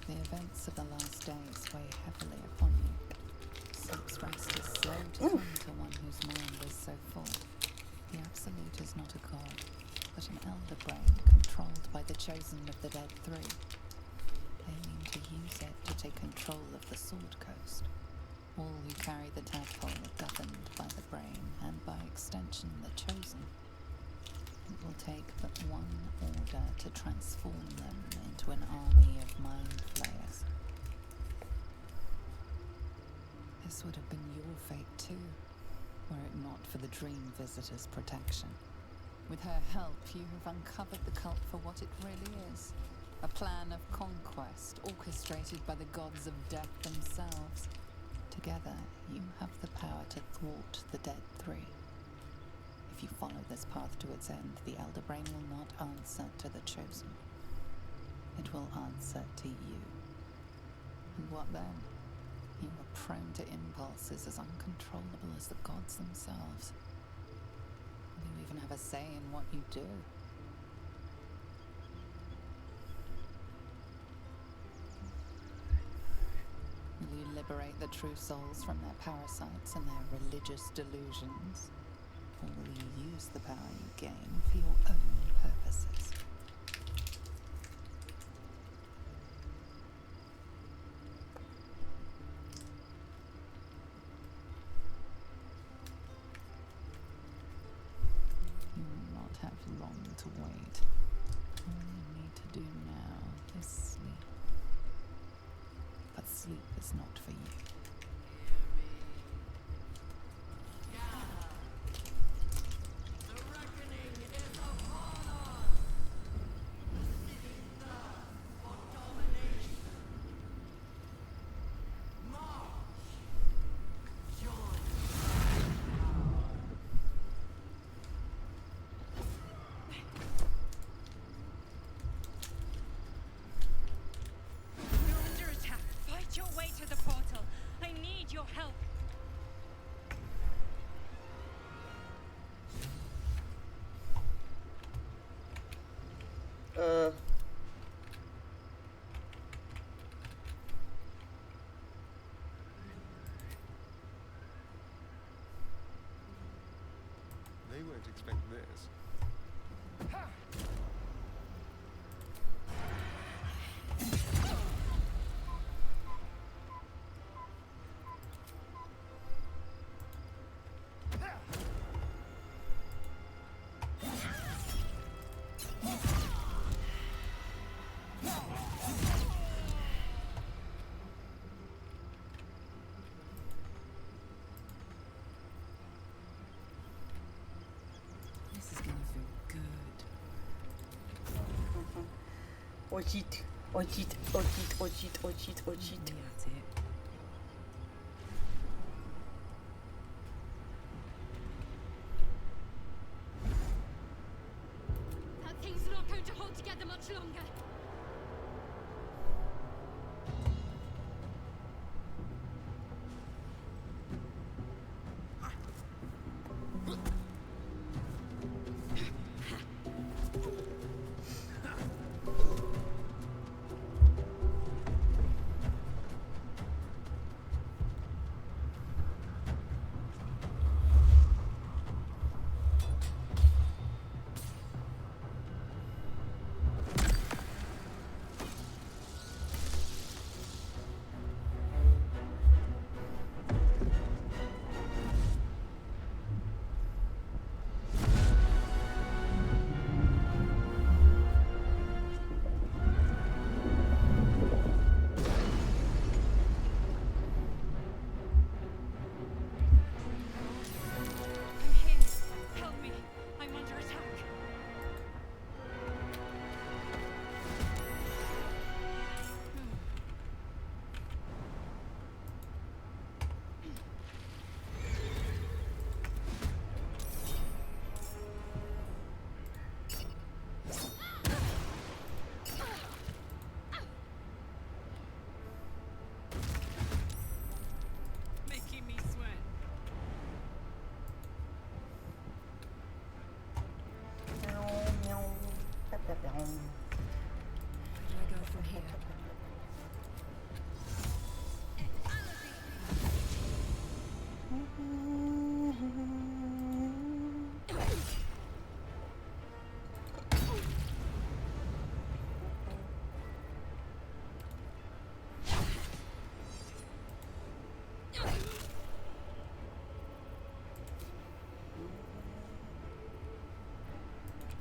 The events of the last days weigh heavily upon you. Sleep's rest is slow to come to one whose mind is so full. The Absolute is not a god, but an elder brain controlled by the chosen of the Dead Three. They mean to use it to take control of the Sword Coast. All who carry the tadpole are governed by the brain, and by extension the chosen. It will take but one order to transform them into an army of mind flayers. This would have been your fate too, were it not for the Dream Visitor's protection. With her help, you have uncovered the cult for what it really is. A plan of conquest orchestrated by the gods of death themselves. Together, you have the power to thwart the Dead Three. If you follow this path to its end, the Elder Brain will not answer to the Chosen. It will answer to you. And what then? You are prone to impulses as uncontrollable as the gods themselves. And you even have a say in what you do. Will you liberate the true souls from their parasites and their religious delusions? Or will you use the power you gain for your own purposes? You will not have long to wait. All you need to do now is sleep. But sleep is not for you. Your way to the portal. I need your help. They won't expect this. This is gonna feel good. Ochit, ochit, ochit, ochit, ochit, ochit. That's it. That thing's not going to hold together much longer.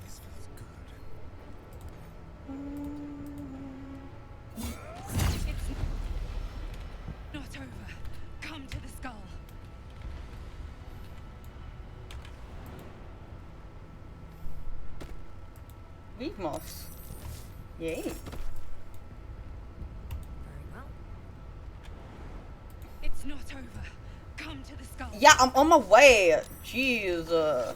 This feels good. It's not over. Come to the skull. Leaf moss. Yay. Very well. It's not over. Come to the skull. Yeah, I'm on my way. Jeez.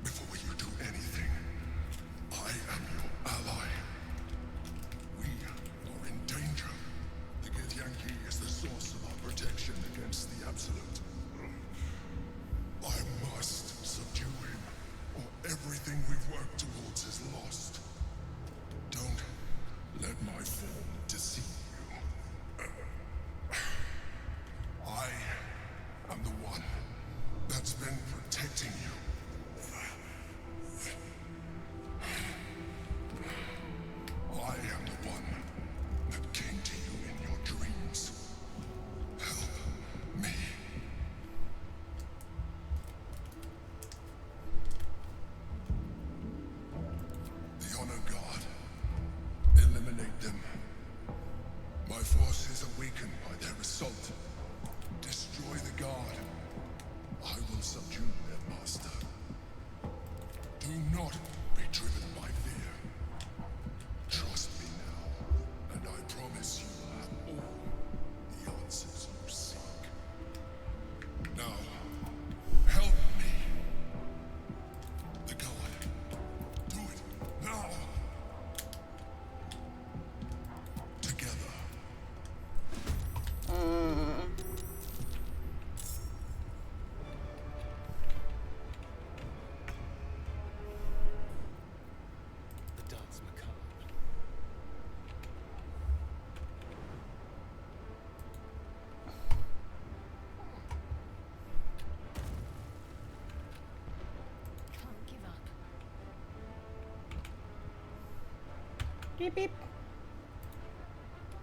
Before you do anything, I am your ally. We are in danger. The Githyanki is the source of our protection against the Absolute. I must subdue him, or everything we've worked towards is lost. Don't let my form deceive you. I am the one that's been protecting you. I am the one that came to you in your dreams. Help me. The Honor God. Eliminate them. My forces are weakened by their assault. Destroy the God. I will subdue their master. Do not be driven by fear. Trust me now, and I promise you will have all the answers you seek. Now, help me. The God. Do it now. Together. The dance macabre. Can't give up. Beep beep.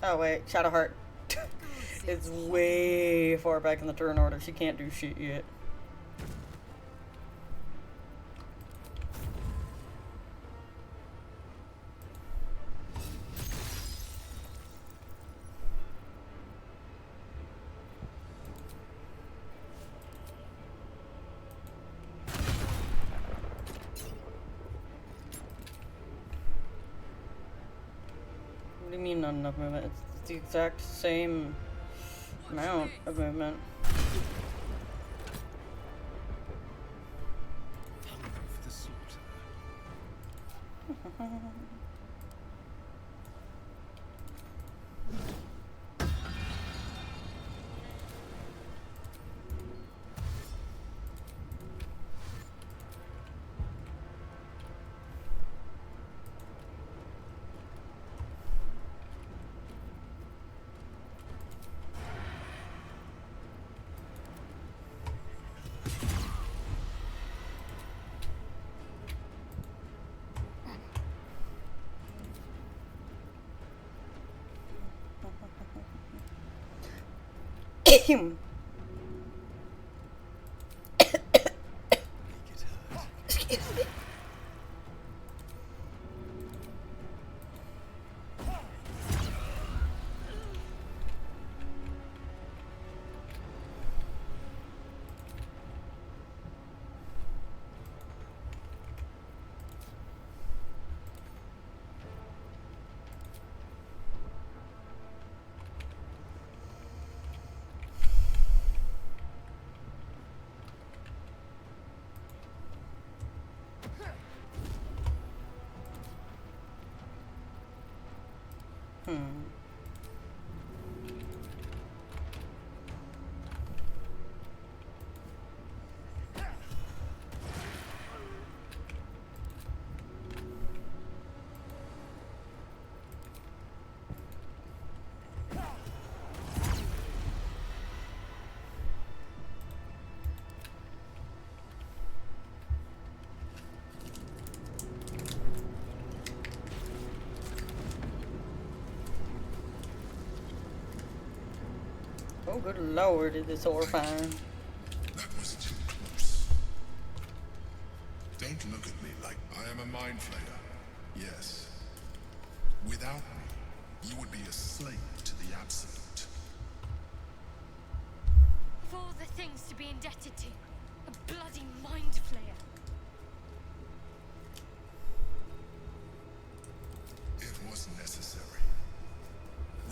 Oh wait, Shadowheart. It's way far back in the turn order. She can't do shit yet. What do you mean not enough movement? It's the exact same amount of movement. Hungry for the slaughter. Excuse me. Oh, good lord, is this horrifying. That was too close. Don't look at me like I am a mind flayer. Yes. Without me, you would be a slave to the absolute. Of all the things to be indebted to, a bloody mind flayer. It was necessary.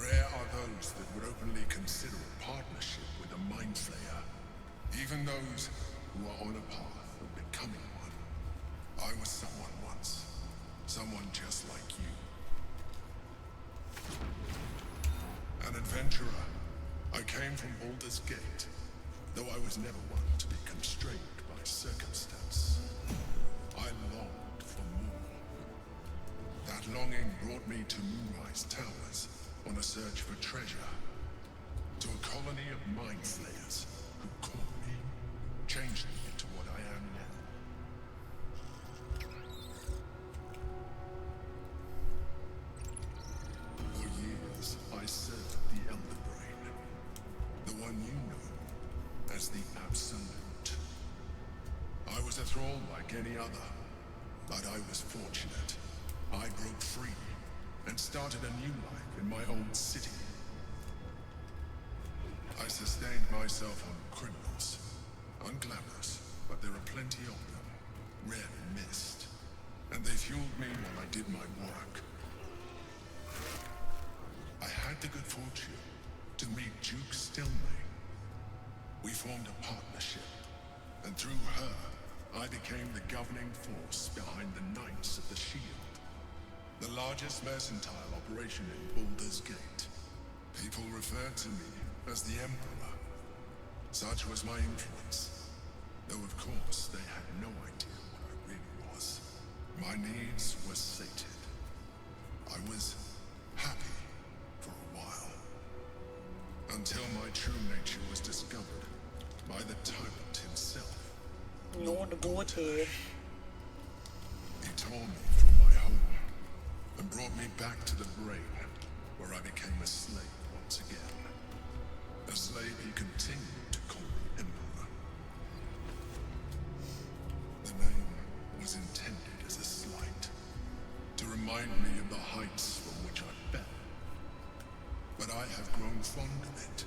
Rare are those that would openly consider a partnership with a mind flayer. Even those who are on a path of becoming one. I was someone once. Someone just like you. An adventurer. I came from Baldur's Gate, though I was never one to be constrained by circumstance. I longed for more. That longing brought me to Moonrise Towers on a search for treasure. To a colony of mind flayers who caught me, changed me into what I am now. For years, I served the Elder Brain, the one you know as the Absolute. I was a thrall like any other, but I was fortunate. I broke free and started a new life in my own city. I sustained myself on criminals. Unglamorous, but there are plenty of them. Rarely missed. And they fueled me while I did my work. I had the good fortune to meet Duke Stilmay. We formed a partnership, and through her, I became the governing force behind the Knights of the Shield. The largest mercantile operation in Baldur's Gate. People referred to me as the Emperor. Such was my influence. Though of course they had no idea what I really was. My needs were sated. I was happy for a while. Until my true nature was discovered by the tyrant himself. Lord Gortish. He tore me from my home and brought me back to the brain, where I became a slave once again. A slave he continued to call me Emperor. The name was intended as a slight, to remind me of the heights from which I fell. But I have grown fond of it.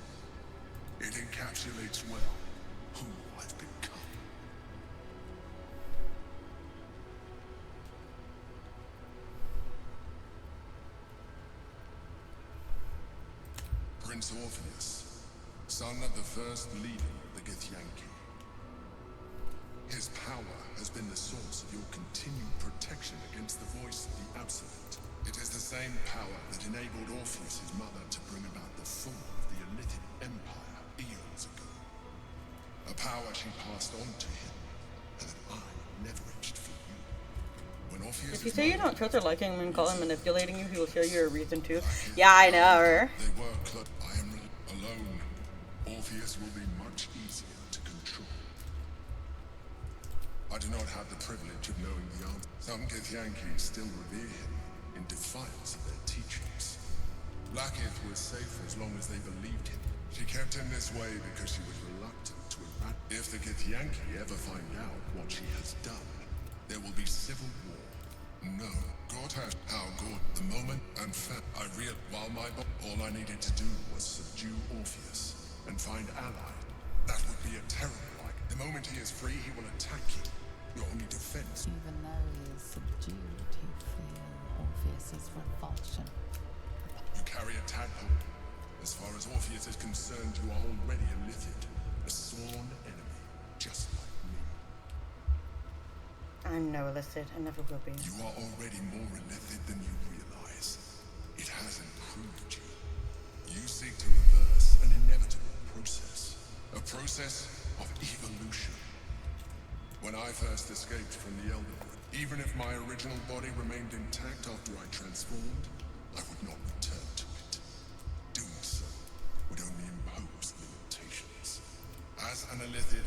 It encapsulates well who I've become. Prince Orpheus, son of the first leader of the Githyanki. His power has been the source of your continued protection against the voice of the Absolute. It is the same power that enabled Orpheus' mother to bring about the fall of the Elitid Empire eons ago. A power she passed on to him, and that I leveraged for you. When Orpheus' If you say you don't trust or like him and call him manipulating you, he will show you a reason to. Yeah, I know. They were I am alone. Orpheus will be much easier to control. I do not have the privilege of knowing the answer. Some Githyanki still revere him in defiance of their teachings. Blackith was safe as long as they believed him. She kept him this way because she was reluctant to eradicate. If the Githyanki ever find out what she has done, there will be civil war. No, God has how good the moment and I realized while all I needed to do was subdue Orpheus and find allies. That would be a terrible like. The moment he is free, he will attack you. Your only defense. Even though he is subdued, he'd feel Orpheus's revulsion. You carry a tadpole. As far as Orpheus is concerned, you are already a Lithid, a sworn enemy, just like me. I'm no illicit. I never will be. You are already more Lithid than you realize. It has improved. seek to reverse an inevitable process. A process of evolution. When I first escaped from the Elder Brain, even if my original body remained intact after I transformed, I would not return to it. Doing so would only impose limitations. As an Illithid,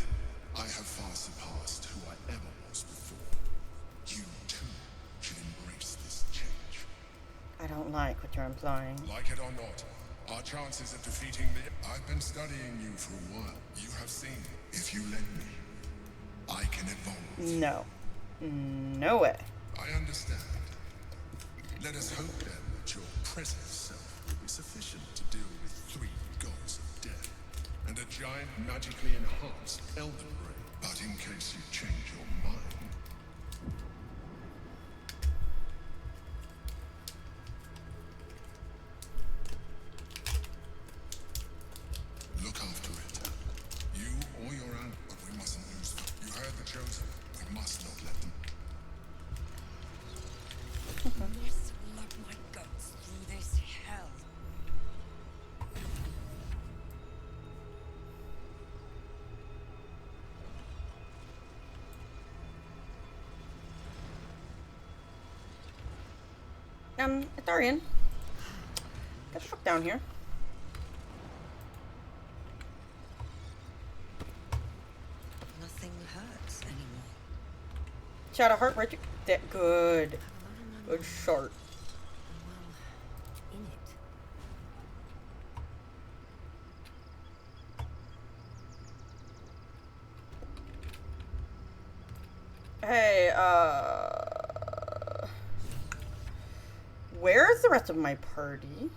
I have far surpassed who I ever was before. You, too, should embrace this change. I don't like what you're implying. Like it or not, our chances of defeating the... I've been studying you for a while. You have seen, if you let me, I can evolve. No. No way. I understand. Let us hope then that your present self will be sufficient to deal with 3 gods of death and a giant magically enhanced Elder Brain. But in case you change your mind... Look after it. You or your aunt, but we mustn't lose them. You heard the Chosen. We must not let them. Must lug my guts through this hell. Tharian. Get the fuck down here. Nothing hurts anymore. Shadow Heart Richard. Good. Good short. In it. Hey, where's the rest of my party?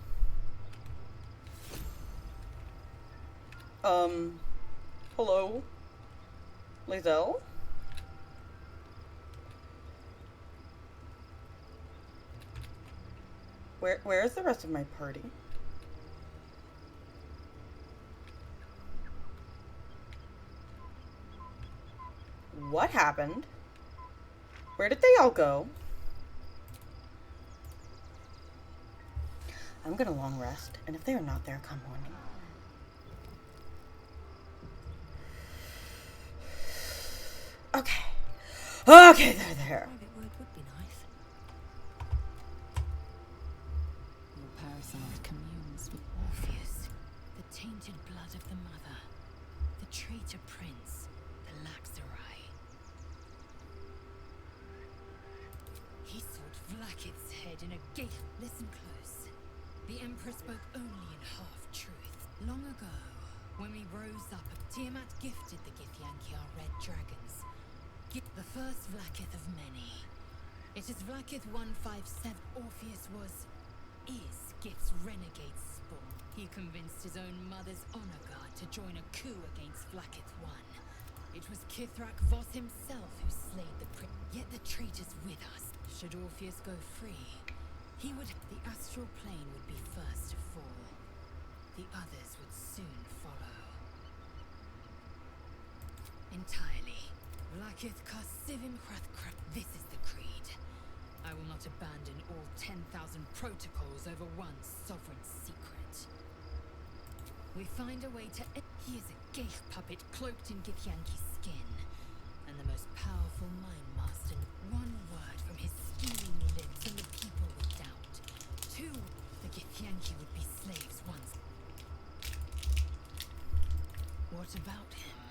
Hello? Lizelle? Where's the rest of my party? What happened? Where did they all go? I'm gonna long rest, and if they are not there come morning. Okay. Okay, they're there. Private word would be nice. Your parasite communes with Orpheus, the tainted blood of the mother, the traitor prince, the Laxarai. He sought Vlaakith's head in a gate. Listen close. The Emperor spoke only in half-truth. Long ago, when we rose up, Tiamat gifted the Githyanki our red dragons. The first Vlaakith of many. It is Vlaakith 157. Orpheus is Gith's renegade spawn. He convinced his own mother's honor guard to join a coup against Vlaakith 1. It was Kithrak Voss himself who slayed the prince. Yet the traitor's with us. Should Orpheus go free, the astral plane would be first to fall. The others would soon follow. Entirely. Vlaakith Karsivim Krathkrat. This is the creed. I will not abandon all 10,000 protocols over one sovereign secret. We find a way to... He is a Geich puppet cloaked in Githyanki skin, and the most powerful mind master. One word from his scheming lips and the people would doubt. 2, the Githyanki would be slaves once. What about him?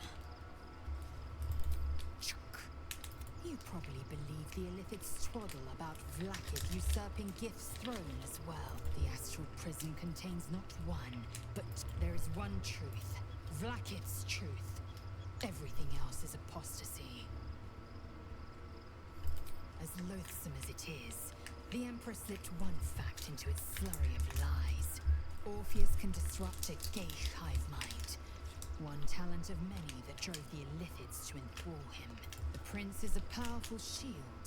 You probably believe the Illithid's twaddle about Vlaakith usurping Gith's throne as well. The astral prison contains not one, but there is one truth. Vlaakith's truth. Everything else is apostasy. As loathsome as it is, the Emperor slipped one fact into its slurry of lies. Orpheus can disrupt a Geich hive mind. One talent of many that drove the Illithids to enthrall him. The prince is a powerful shield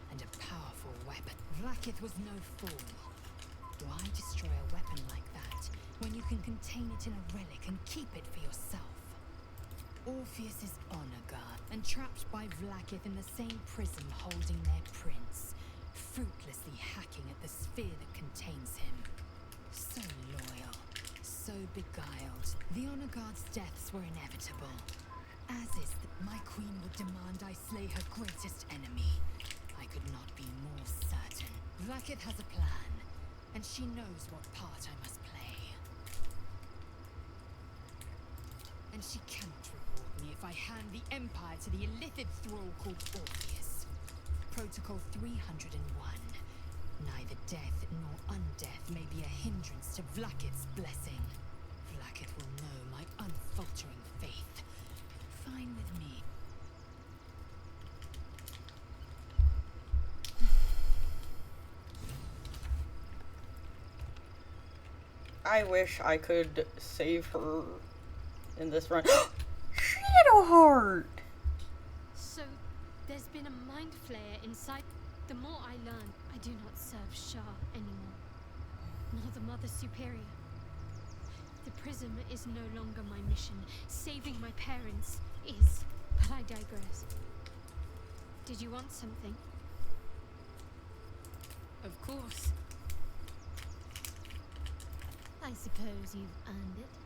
and a powerful weapon. Vlaakith was no fool. Why destroy a weapon like that when you can contain it in a relic and keep it for yourself? Orpheus is honor guard and trapped by Vlaakith in the same prison holding their prince, fruitlessly hacking at the sphere that contains him. So loyal, so beguiled. The Honor Guard's deaths were inevitable. As is my queen would demand I slay her greatest enemy. I could not be more certain. Vlaakith has a plan, and she knows what part I must play. And she cannot reward me if I hand the Empire to the illithid thrall called Orpheus. Protocol 301. Neither death nor undeath may be a hindrance to Vlaakith's blessing. Vlaakith will know my unfaltering faith. Fine with me. I wish I could save her in this run. Shadowheart! So, there's been a mind flayer inside. The more I learn, I do not serve Shah anymore, nor the Mother Superior. The prism is no longer my mission. Saving my parents is, but I digress. Did you want something? Of course. I suppose you've earned it.